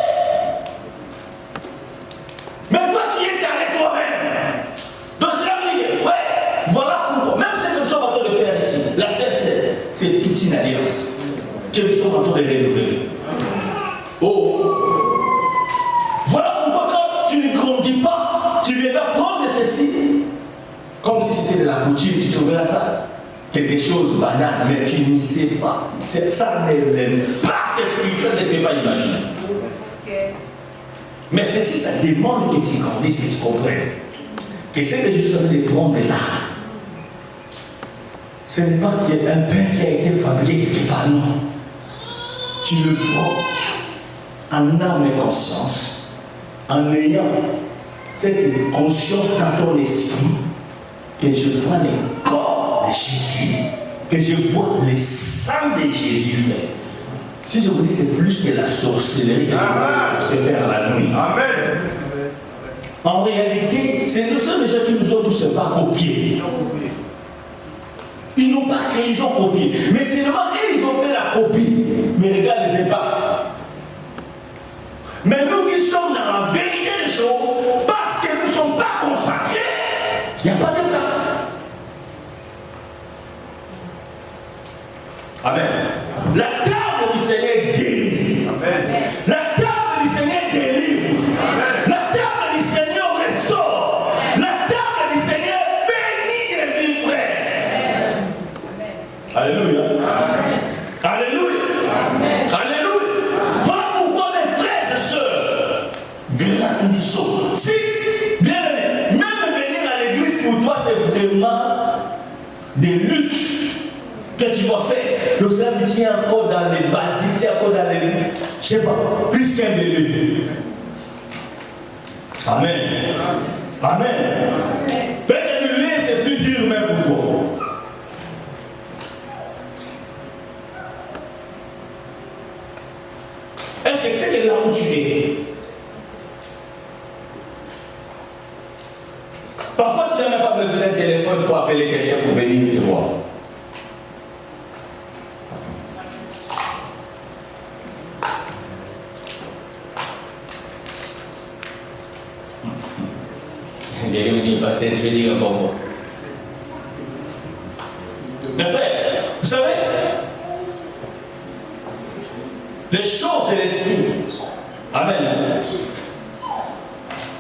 Mais toi, tu y es allé toi-même. Donc cela veut dire, frère, voilà pourquoi. Même ce que nous sommes en train de faire ici, la Sainte, c'est toute une alliance que nous sommes en train de renouveler. Oh! Voilà pourquoi quand tu ne grandis pas, tu viendras prendre ceci comme si c'était de la couture, tu trouveras ça quelque chose de banal, mais tu ne sais pas. Ça n'est pas que spirituel ne peut pas imaginer. Okay. Mais ceci, ça demande que tu grandisses, que tu comprennes. Que ce que je suis en train de prendre là, ce n'est pas un pain qui a été fabriqué quelque part, non. Tu le prends en âme et conscience, en ayant cette conscience dans ton esprit, que je prends le corps de Jésus, que je bois le sang de Jésus, frère. Si je vous dis, c'est plus que la sorcellerie que tu peux se faire la nuit. Amen. En réalité, c'est nous sommes les gens qui nous ont tous pas copiés. Ils n'ont pas créé, ils ont copié. Mais seulement eux, ils ont fait la copie. Mais regarde les impacts. Mais nous qui sommes dans la vérité des choses, parce que nous ne sommes pas consacrés, il n'y a pas d'impact. Amen. La table du Seigneur guérit. Amen. La table du Seigneur délivre. Amen. La table du Seigneur restaure. La table du Seigneur bénit les vies, frères. Alléluia. Amen. Alléluia. Amen. Alléluia. Voilà pourquoi mes frères et sœurs, grandissons. Si, bien aimé, même venir à l'église pour toi, c'est vraiment des luttes que tu vas faire. Le Seigneur tient encore dans les basiques, tient encore dans les... Je sais pas, plus qu'un bébé. Amen. Amen. Peut-être le lait, c'est plus dur même pour toi. Est-ce que tu sais que là où tu es, parfois tu n'as même pas besoin d'un téléphone pour appeler quelqu'un pour venir te voir. Pasteur, je vais dire encore moi. Mes frères, vous savez, les choses de l'esprit, amen,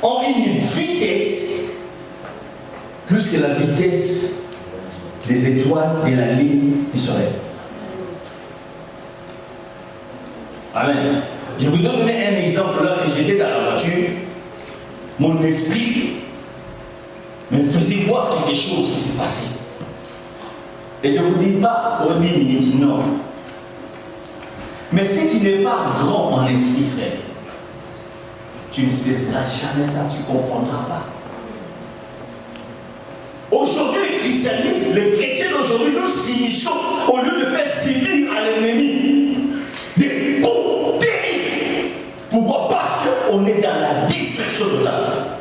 ont une vitesse plus que la vitesse des étoiles de la ligne du soleil. Amen. Je vous donner un exemple là que j'étais dans la voiture. Mon esprit me faisait voir quelque chose qui s'est passé. Et je ne vous dis pas au 10 minutes, non. Mais si tu n'es pas grand en esprit, frère, tu ne saisiras jamais ça, tu ne comprendras pas. Aujourd'hui, les chrétiens d'aujourd'hui, nous s'unissons au lieu de faire subir à l'ennemi des coups terribles. Pourquoi? Parce qu'on est dans la distraction totale.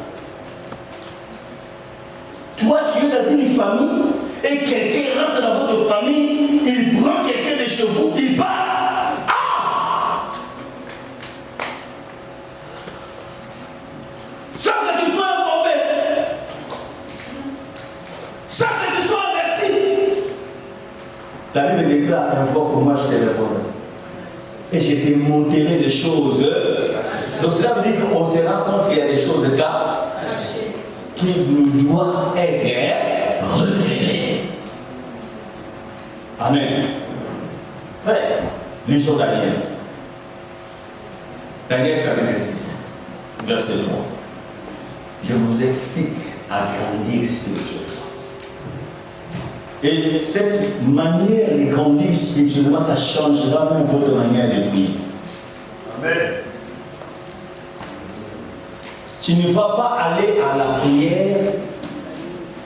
Toi, tu es dans une famille et quelqu'un rentre dans votre famille, il prend quelqu'un de chez vous, il part. Sans que tu sois informé, sans que tu sois averti. La Bible déclare un fois pour moi, je te réponds. Et je te montrerai des choses. Donc cela veut dire qu'on se rend compte qu'il y a des choses qui nous doivent être révélées. Amen. Frère, lisons Daniel. Daniel chapitre 6, verset 3. Je vous excite à grandir spirituellement. Et cette manière de grandir spirituellement, ça changera même votre manière de prier. Amen. Tu ne vas pas aller à la prière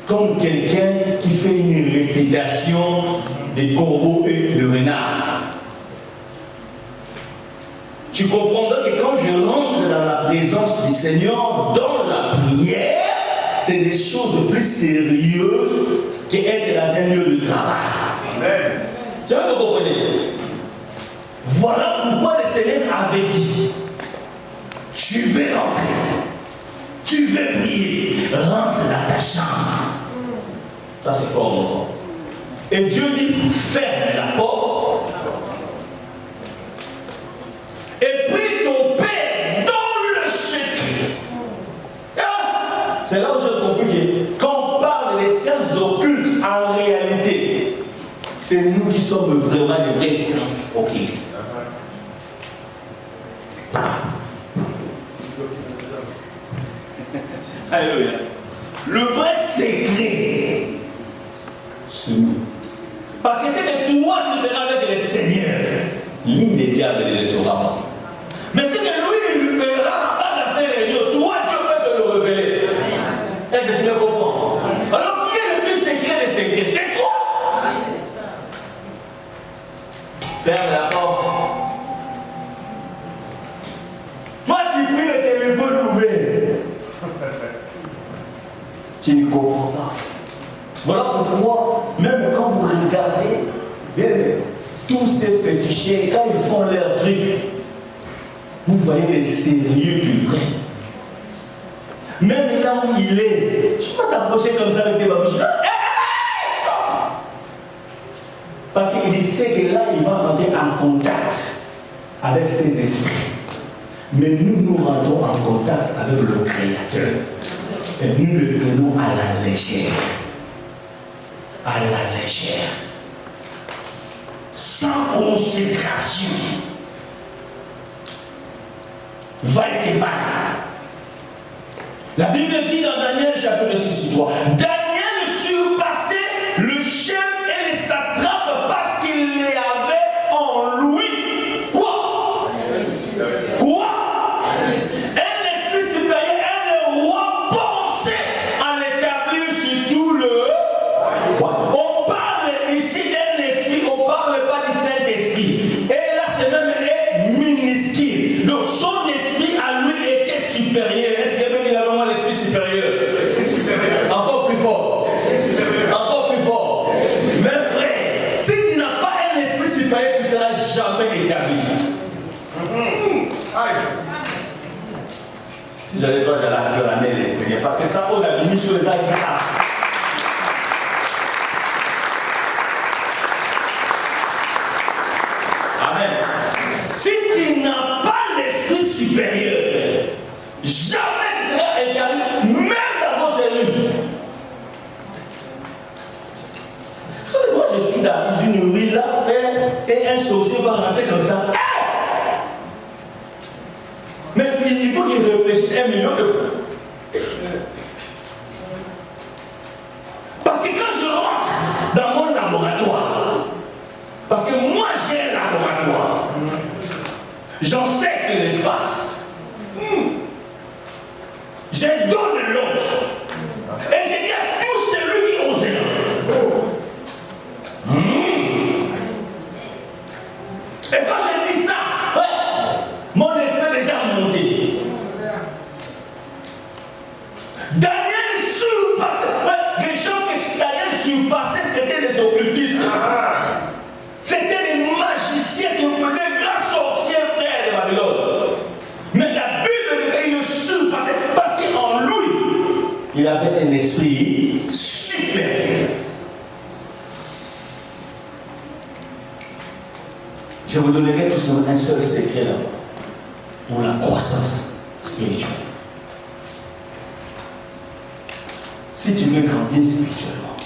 comme quelqu'un qui fait une récitation de corbeaux et de renards. Tu comprendras que quand je rentre dans la présence du Seigneur, dans la prière, c'est des choses plus sérieuses qu'être dans un lieu de travail. Amen. J'aimerais que vous compreniez. Voilà pourquoi le Seigneur avait dit, tu veux rentrer, tu veux prier, rentre dans ta chambre. Ça c'est fort mon corps. Et Dieu dit, ferme la porte. Et prie ton Père dans le secret. C'est là où j'ai compris que quand on parle des sciences occultes, en réalité, c'est nous qui sommes vraiment les vraies sciences occultes. Alléluia. Le vrai secret, c'est nous. Parce que c'est que toi, tu feras avec le Seigneur. L'une des diables ne le saura pas. Mais c'est que lui, il le fera pas dans ses réunions. Toi, Dieu peut te le révéler. Est-ce que tu le comprends? Alors, qui est le plus secret des secrets? C'est toi. Ferme la porte. Toi, tu pries le téléphone ouvert. Tu ne comprends pas. Voilà pourquoi, même quand vous regardez, tous ces fétichés, quand ils font leur truc, vous voyez les sérieux qu'ils prennent. Même là où il est, tu peux t'approcher comme ça avec tes babouches. Stop! Parce qu'il sait que là, il va rentrer en contact avec ses esprits. Mais nous rentrons en contact avec le Créateur. Et nous le prenons à la légère. À la légère. Sans consécration. Va et va. La Bible dit dans Daniel chapitre 6, 3, Daniel surpassait le chef et les satrapes parce qu'il les avait en lui. Quoi? Quoi? Un esprit supérieur, un roi pensait à l'établir sur tout le... On parle ici d'un esprit, on ne parle pas du Saint-Esprit. Et là, c'est même minuscule. Donc, son esprit à lui était supérieur. Est-ce qu'il y avait également l'esprit supérieur? Encore plus fort. Encore plus fort. Mais frère, si tu n'as pas un esprit supérieur, tu ne seras jamais établi. Si j'allais pas, j'allais acclamer les Seigneurs. Parce que ça, on a mis sur les agrafes. Amen. Si tu n'as pas l'esprit supérieur, jamais tu seras établi, même dans votre rue. Vous savez, moi je suis dans une rue là, et un sorcier va rentrer comme ça. faut qu'il réfléchisse 1 million de fois. Parce que quand je rentre dans mon laboratoire, parce que moi j'ai un laboratoire, j'en sais que l'espace. J'ai donné l'autre. Et j'ai dit à tout celui qui osait. Et quand j'ai dit ça, ouais, mon esprit est déjà monté. Daniel surpassait. Les gens que Daniel surpassait, c'était des occultistes. C'était des magiciens, des grands sorciers frères de Babylone. Mais la Bible dit qu'il le surpassait parce qu'en lui, il avait un esprit supérieur. Je vous donnerai tout simplement un seul secret là pour la croissance spirituelle. Si tu veux grandir spirituellement,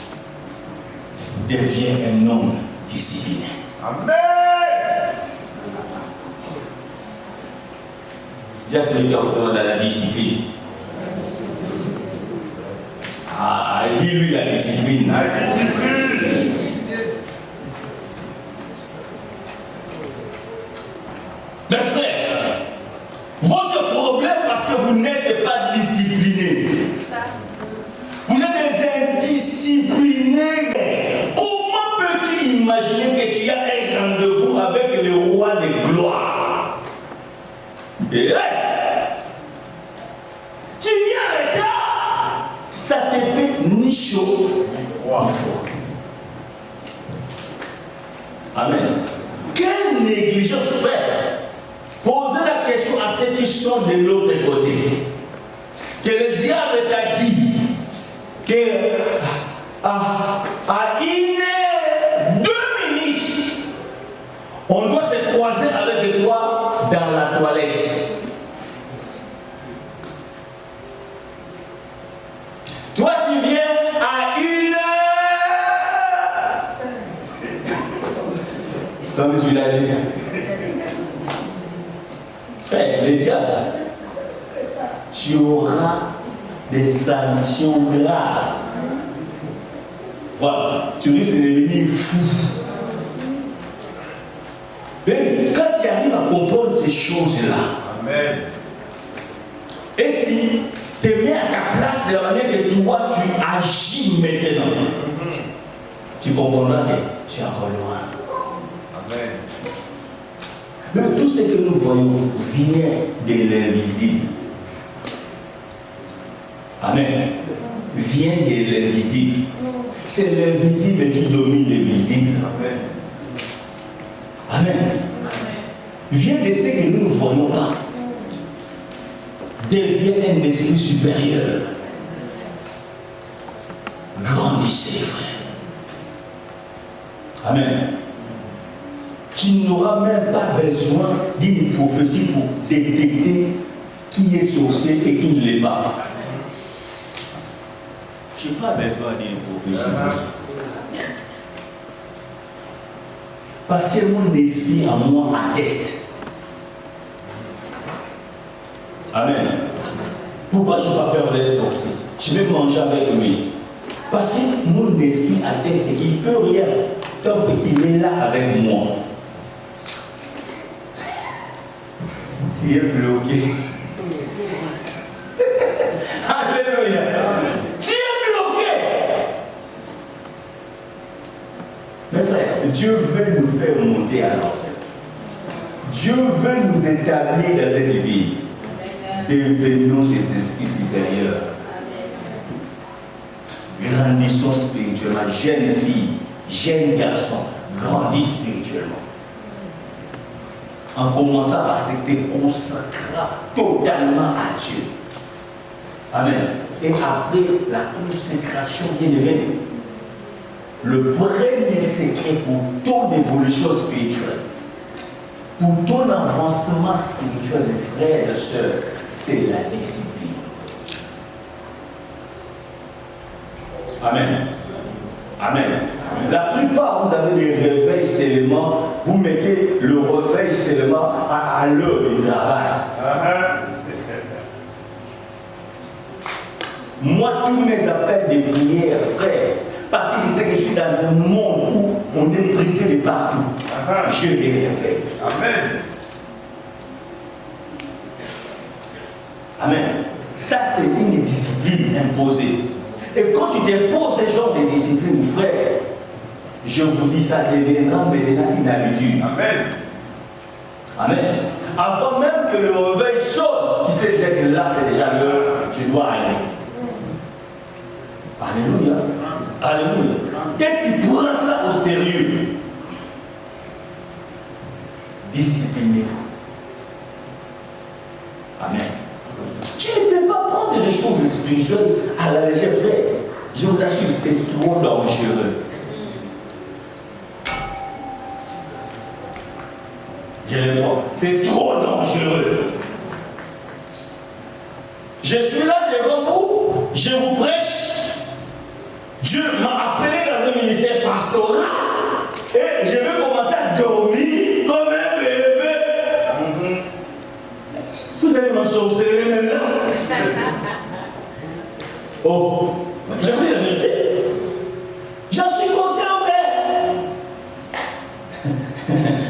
deviens un homme discipliné. Amen. Il y a celui qui est dans la discipline. Ah, dis-lui la discipline. La discipline. Mes frères, votre problème parce que vous n'êtes pas disciplinés. Vous êtes des indisciplinés. Comment peux-tu imaginer que tu as un rendez-vous avec le roi de gloire? Et là, tu viens retard, ça te fait ni chaud ni froid. Amen. Quelle négligence faire? Posez la question à ceux qui sont de l'autre côté. Que le diable t'a dit que à 2 minutes, on doit se croiser avec toi dans la toilette. Toi, tu viens à 1 heure. Comme tu l'as dit. Frère, le diable, tu auras des sanctions graves. Voilà, tu risques de devenir fou. Mais quand tu arrives à comprendre ces choses-là, Amen. Et tu te mets à ta place de la manière que toi tu agis maintenant, tu comprendras que tu es encore loin. Amen. Mais tout ce que nous voyons vient de l'invisible. Amen. Vient de l'invisible. C'est l'invisible qui domine le visible. Amen. Amen. Vient de ce que nous ne voyons pas. Devient un esprit supérieur. Grandissez, frère. Amen. Tu n'auras même pas besoin d'une prophétie pour détecter qui est sorcier et qui ne l'est pas. Je n'ai pas besoin d'une prophétie pour ça. Parce que mon esprit en moi atteste. Amen. Pourquoi je n'ai pas peur des sorciers? Je vais manger avec lui. Parce que mon esprit atteste qu'il ne peut rien tant qu'il est là avec moi. Tu es bloqué. Alléluia. Tu es bloqué. Mes frères, Dieu veut nous faire monter à l'ordre. Dieu veut nous établir dans cette vie. Devenons des esprits supérieurs. Grandissons spirituellement. Jeune fille, jeune garçon, grandis spirituellement. En commençant par se consacrer totalement à Dieu. Amen. Et après la consécration, bien aimé, le premier secret pour ton évolution spirituelle, pour ton avancement spirituel, mes frères et sœurs, c'est la discipline. Amen. Amen. La plupart, vous avez des réveils seulement, vous mettez le réveil seulement à l'heure du travail. tous mes appels de prière, frère, parce que je sais que je suis dans un monde où on est pressé de partout. Je les réveille. Amen. Amen. Ça, c'est une discipline imposée. Et quand tu t'imposes ce genre de discipline, frère, je vous dis, ça deviendra maintenant une habitude. Amen. Amen. Avant même que le réveil sonne, tu sais déjà que là, c'est déjà l'heure, je dois aller. Alléluia. Alléluia. Et tu prends ça au sérieux. Disciplinez-vous. Amen. Tu ne peux pas prendre des choses spirituelles à la légère, frère. Je vous assure, c'est trop dangereux. Je le vois. C'est trop dangereux. Je suis là devant vous, je vous prêche. Dieu m'a appelé dans un ministère pastoral et je vais commencer à dormir comme un bébé. Vous allez m'en sorcerer même là. Oh, j'ai pris la vérité. J'en suis conscient, frère.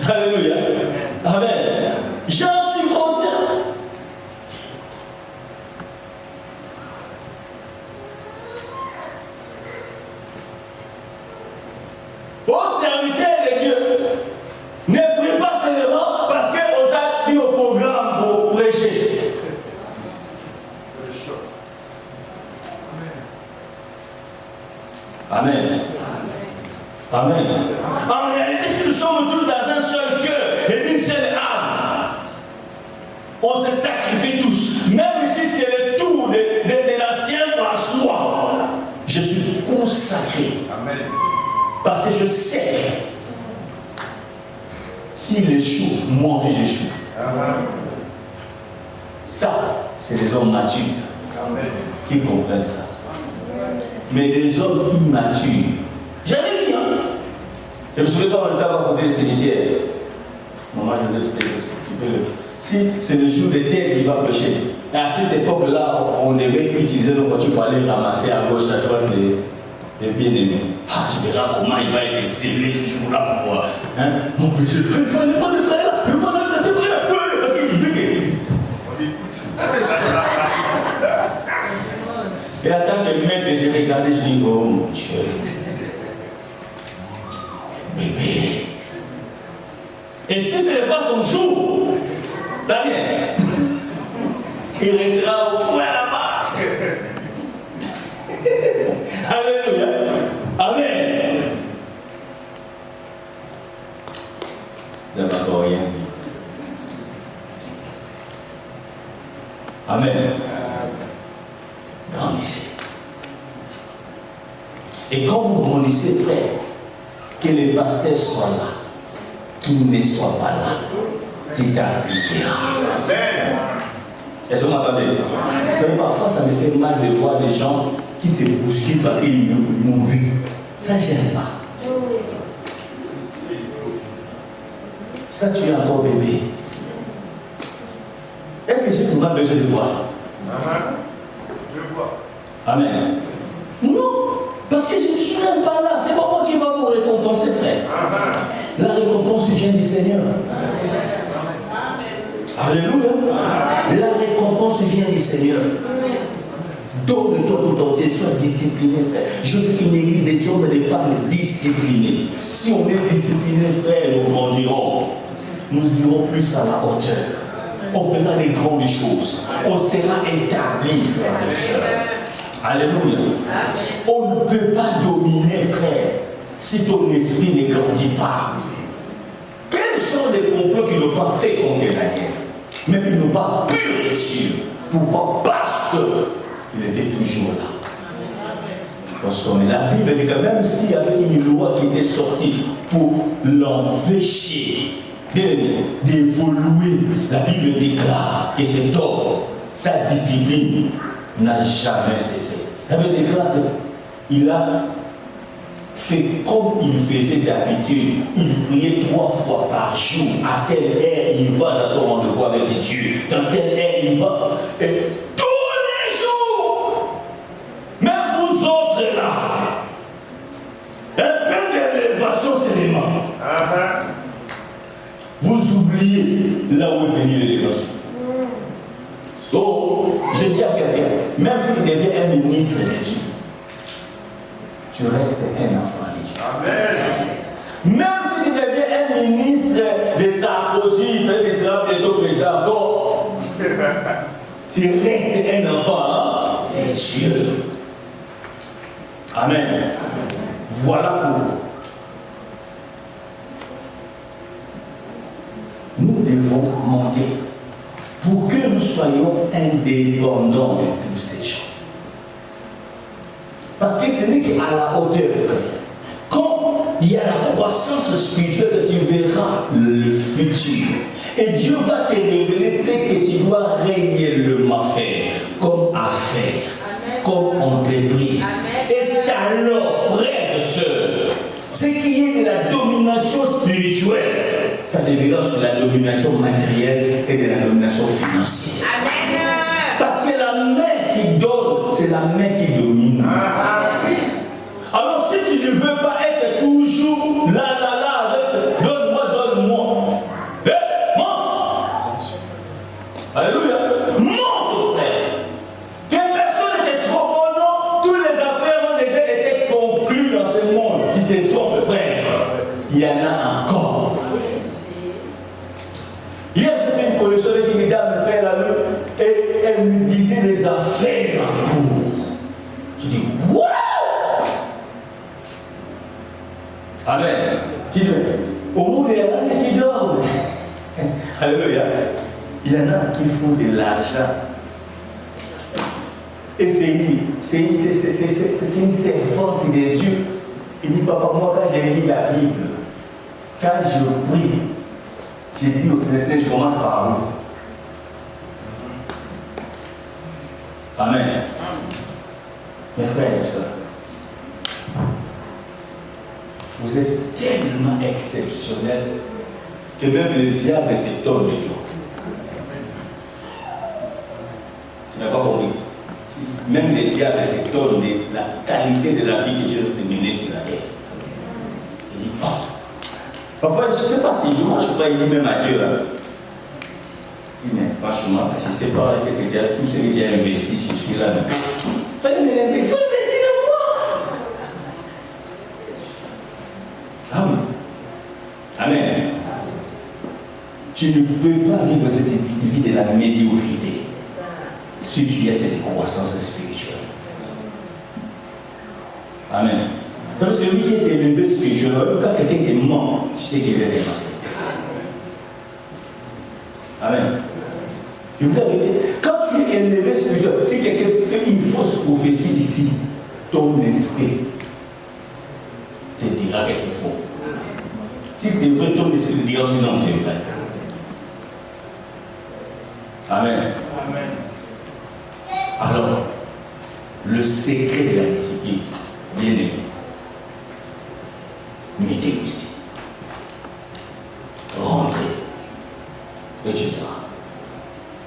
Alléluia. Amen. J'en suis conscient. Ô serviteur de Dieu, ne prie pas seulement parce qu'on t'a mis au programme pour prêcher. Amen. Amen. En réalité, si nous sommes tous dans un seul cœur et une seule âme, on se sacrifie tous. Même si c'est le tour de l'ancien François, je suis consacré. Amen. Parce que je sais que s'il échoue, moi aussi j'échoue. Amen. Ça, c'est des hommes matures Amen. qui comprennent ça. Mais des hommes immatures, j'en ai vu. Je me souviens quand on était à côté des sénicières. Maman, je vous ai expliqué si c'est le jour de terre qui va pêcher. Et à cette époque-là, on devait utiliser nos voitures pour aller ramasser à gauche, à droite les bien-aimés. Ah, tu verras comment il va être ciblé ce jour-là pour moi. Hein? Mon petit, il ne fallait pas le faire là, il ne fallait pas le faire là, parce qu'il veut que. On écoute. Et en tant que maître, j'ai regardé, je dis, oh mon Dieu. Bébé. Et si ce n'est pas son jour, ça vient. Il restera au point là-bas. Alléluia. Amen. Il n'a pas rien dit. Amen. Grandissez. Et quand vous grandissez, frère, que les pasteurs soient là, qu'ils ne soient pas là, tu t'appliqueras. Amen. Est-ce que vous m'entendez? Vous savez, parfois ça me fait mal de voir des gens qui se bousculent parce qu'ils m'ont vu. Ça, j'aime pas. Ça, tu es encore bébé. Est-ce que j'ai vraiment besoin de voir ça? Amen. Je vois. Amen. Non, parce que je ne suis même pas là. C'est pas moi qui va vous récompenser, frère. Amen. La récompense vient du Seigneur. Alléluia. La récompense vient du Seigneur. Donne-toi tout entier, sois discipliné, frère. Je veux une église des hommes et des femmes disciplinés. Si on est discipliné, frère, nous grandirons. Nous irons plus à la hauteur. On fera les grandes choses. On sera établis, frères et sœurs. Alléluia. On ne peut pas dominer, frère, si ton esprit ne grandit pas. Quel genre de complot qu'ils n'ont pas fait contre Daniel? Mais ils n'ont pas pu réussir. Pourquoi? Parce qu'il était toujours là. La Bible dit que même s'il y avait une loi qui était sortie pour l'empêcher d'évoluer, la Bible déclare que cet homme, sa discipline n'a jamais cessé. La Bible déclare qu'il a fait comme il faisait d'habitude. Il priait 3 fois par jour. À telle heure, il va dans son rendez-vous avec Dieu. Dans telle heure, il va. Et tous les jours, même oublié là où est venue l'élévation. Donc, je dis à quelqu'un, même si tu deviens un ministre de Dieu, tu restes un enfant de Dieu. Amen. Même si tu deviens un ministre de Sarkozy, peut-être que tu seras bientôt président encore, tu restes un enfant de Dieu. Amen. Voilà pour nous devons monter pour que nous soyons indépendants de tous ces gens. Parce que ce n'est qu'à la hauteur, frère. Quand il y a la croissance spirituelle, tu verras le futur. Et Dieu va te révéler ce que tu dois réellement faire, comme affaire, comme entreprise. Amen. Et c'est alors, frères et sœurs, ce qui est de la domination spirituelle, ça développe de la domination matérielle et de la domination financière. Amen. Parce que la main qui donne, c'est la main qui domine. Alors si tu ne veux pas être toujours là, avec donne-moi, monte. Alléluia. Monte, frère. Que personne n'était trop bon, non. Toutes les affaires ont déjà été conclues dans ce monde. Tu te trompes, frère. Il y en a encore. Hier, j'ai fait une connexion qui me dit à me faire la main et elle me disait les affaires en cours. Je dis, waouh! Amen. Tu dis, au bout des années qui dorment. Alléluia. Il y en a qui font de l'argent. Et c'est une servante de Dieu. Il dit, papa, moi, quand j'ai lu la Bible, quand je prie, j'ai dit au Seigneur, je commence par vous. Amen. Mes frères et sœurs, vous êtes tellement exceptionnels que même le diable s'étonne de toi. Tu n'as pas compris. Même le diable s'étonne de la qualité de la vie que Dieu a menée sur la terre. Il dit, oh. Parfois, je ne sais pas si je marche pas, il dit même à Dieu. Hein. Il dit, franchement, je ne sais pas que c'est déjà tout ce que tu as investi, si je suis là. Il fallait me lever, il faut investir en moi. Ah oui. Amen. Tu ne peux pas vivre cette vie de la médiocrité si tu as cette croissance spirituelle. Amen. Donc celui qui est élevé spirituellement, quand quelqu'un te ment, tu sais qu'il est démenti. Amen. Je vous dis, quand tu es élevé spirituellement, si quelqu'un fait une fausse prophétie ici, ton esprit te dira que c'est faux. Si c'est vrai, ton esprit te dira aussi non, c'est vrai. Amen. Amen. Alors, le secret de la discipline, bien aimé, mettez-vous ici. Rentrez. Et tu verras.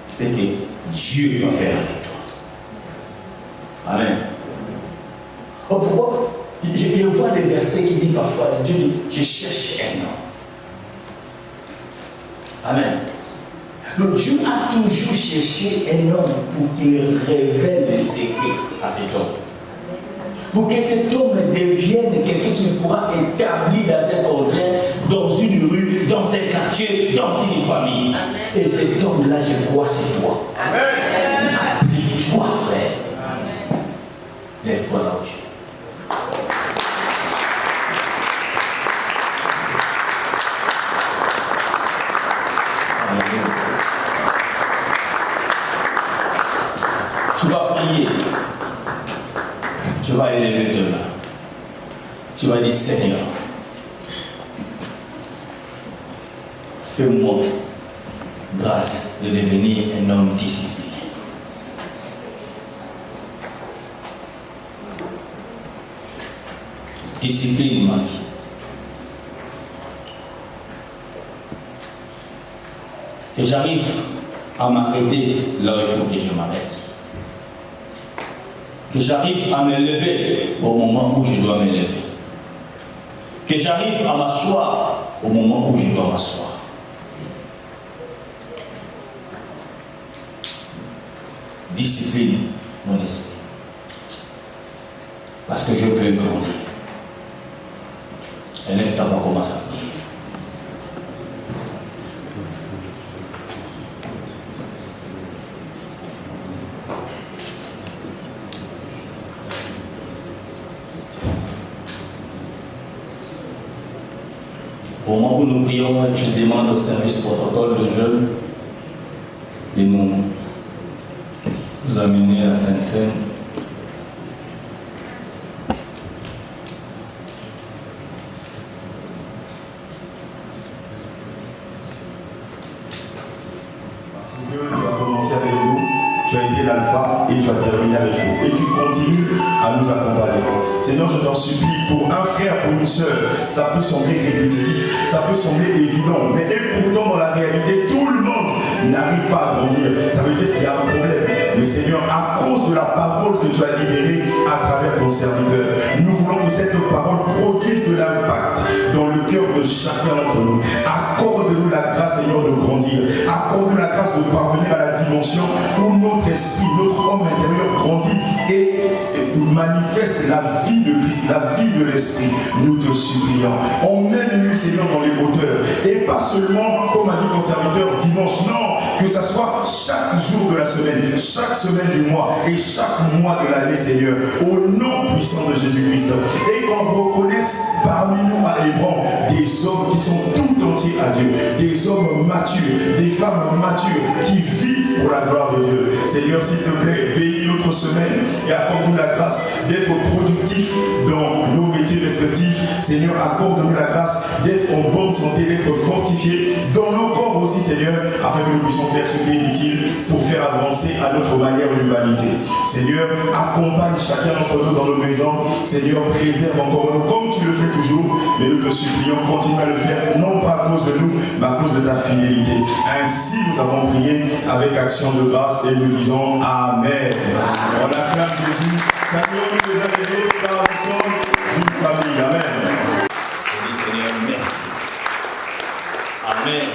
C'est que Dieu va faire avec toi. Amen. Oh, pourquoi? Je vois des versets qui disent parfois, Dieu dit, je cherche un homme. Amen. Donc Dieu a toujours cherché un homme pour qu'il révèle les secrets à cet homme. Pour que cet homme devienne quelqu'un qui pourra établir dans un contraire, dans une rue, dans un quartier, dans une famille. Amen. Et cet homme-là, je crois, c'est toi. Amen. Applique-toi, frère. Amen. Lève-toi là où tu es. Tu vas prier. Tu vas élever de là. Tu vas dire, Seigneur, fais-moi grâce de devenir un homme discipliné. Discipline ma vie. Que j'arrive à m'arrêter là où il faut que je m'arrête. Que j'arrive à me lever au moment où je dois me lever. Que j'arrive à m'asseoir au moment où je dois m'asseoir. discipline mon esprit. Parce que je veux grandir. Élève ta voix, commence à prier. Au moment où nous prions, je demande au service protocole de jeunes de nous amener à la Sainte-Seine. Tu as commencé avec nous, tu as été l'alpha et tu as terminé avec nous. Et tu continues à nous accompagner. Seigneur, je t'en supplie, pour un frère, pour une sœur, ça peut sembler répétitif, ça peut sembler évident, mais pourtant dans la réalité, tout le monde n'arrive pas à grandir. Ça veut dire qu'il y a un problème. Mais Seigneur, à cause de la parole que tu as libérée à travers ton serviteur, nous voulons que cette parole produise de l'impact dans le cœur de chacun d'entre nous. Accorde-nous la grâce, Seigneur, de grandir. Accorde-nous la grâce de parvenir à la dimension où notre esprit, notre homme intérieur grandit et manifeste la vie de Christ, la vie de l'esprit. Nous te supplions. Emmène-nous, Seigneur, dans les hauteurs. Et pas seulement, comme a dit ton serviteur, dimanche. Non, que ça soit chaque jour de la semaine, chaque semaine du mois et chaque mois de l'année, Seigneur. Au nom puissant de Jésus-Christ. Et qu'on reconnaisse parmi nous à Hébron des hommes qui sont tout entiers à Dieu. Des hommes matures, des femmes matures qui vivent pour la gloire de Dieu. Seigneur, s'il te plaît, bénis notre semaine et accorde-nous la grâce d'être productifs dans nos métiers respectifs. Seigneur, accorde-nous la grâce d'être en bonne santé, d'être fortifiés dans nos corps aussi, Seigneur, afin que nous puissions faire ce qui est utile pour faire avancer à notre manière l'humanité. Seigneur, accompagne chacun d'entre nous dans nos maisons. Seigneur, préserve encore nous comme tu le fais toujours, mais nous te supplions, continue à le faire, non pas à cause de nous, mais à cause de ta fidélité. Ainsi, nous avons prié avec action de grâce et nous disons Amen. On acclame Jésus. Saluons-nous les uns les autres car nous sommes une famille. Amen. Seigneur, merci. Amen.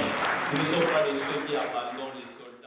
Nous ne sommes pas de ceux qui abandonnent les soldats.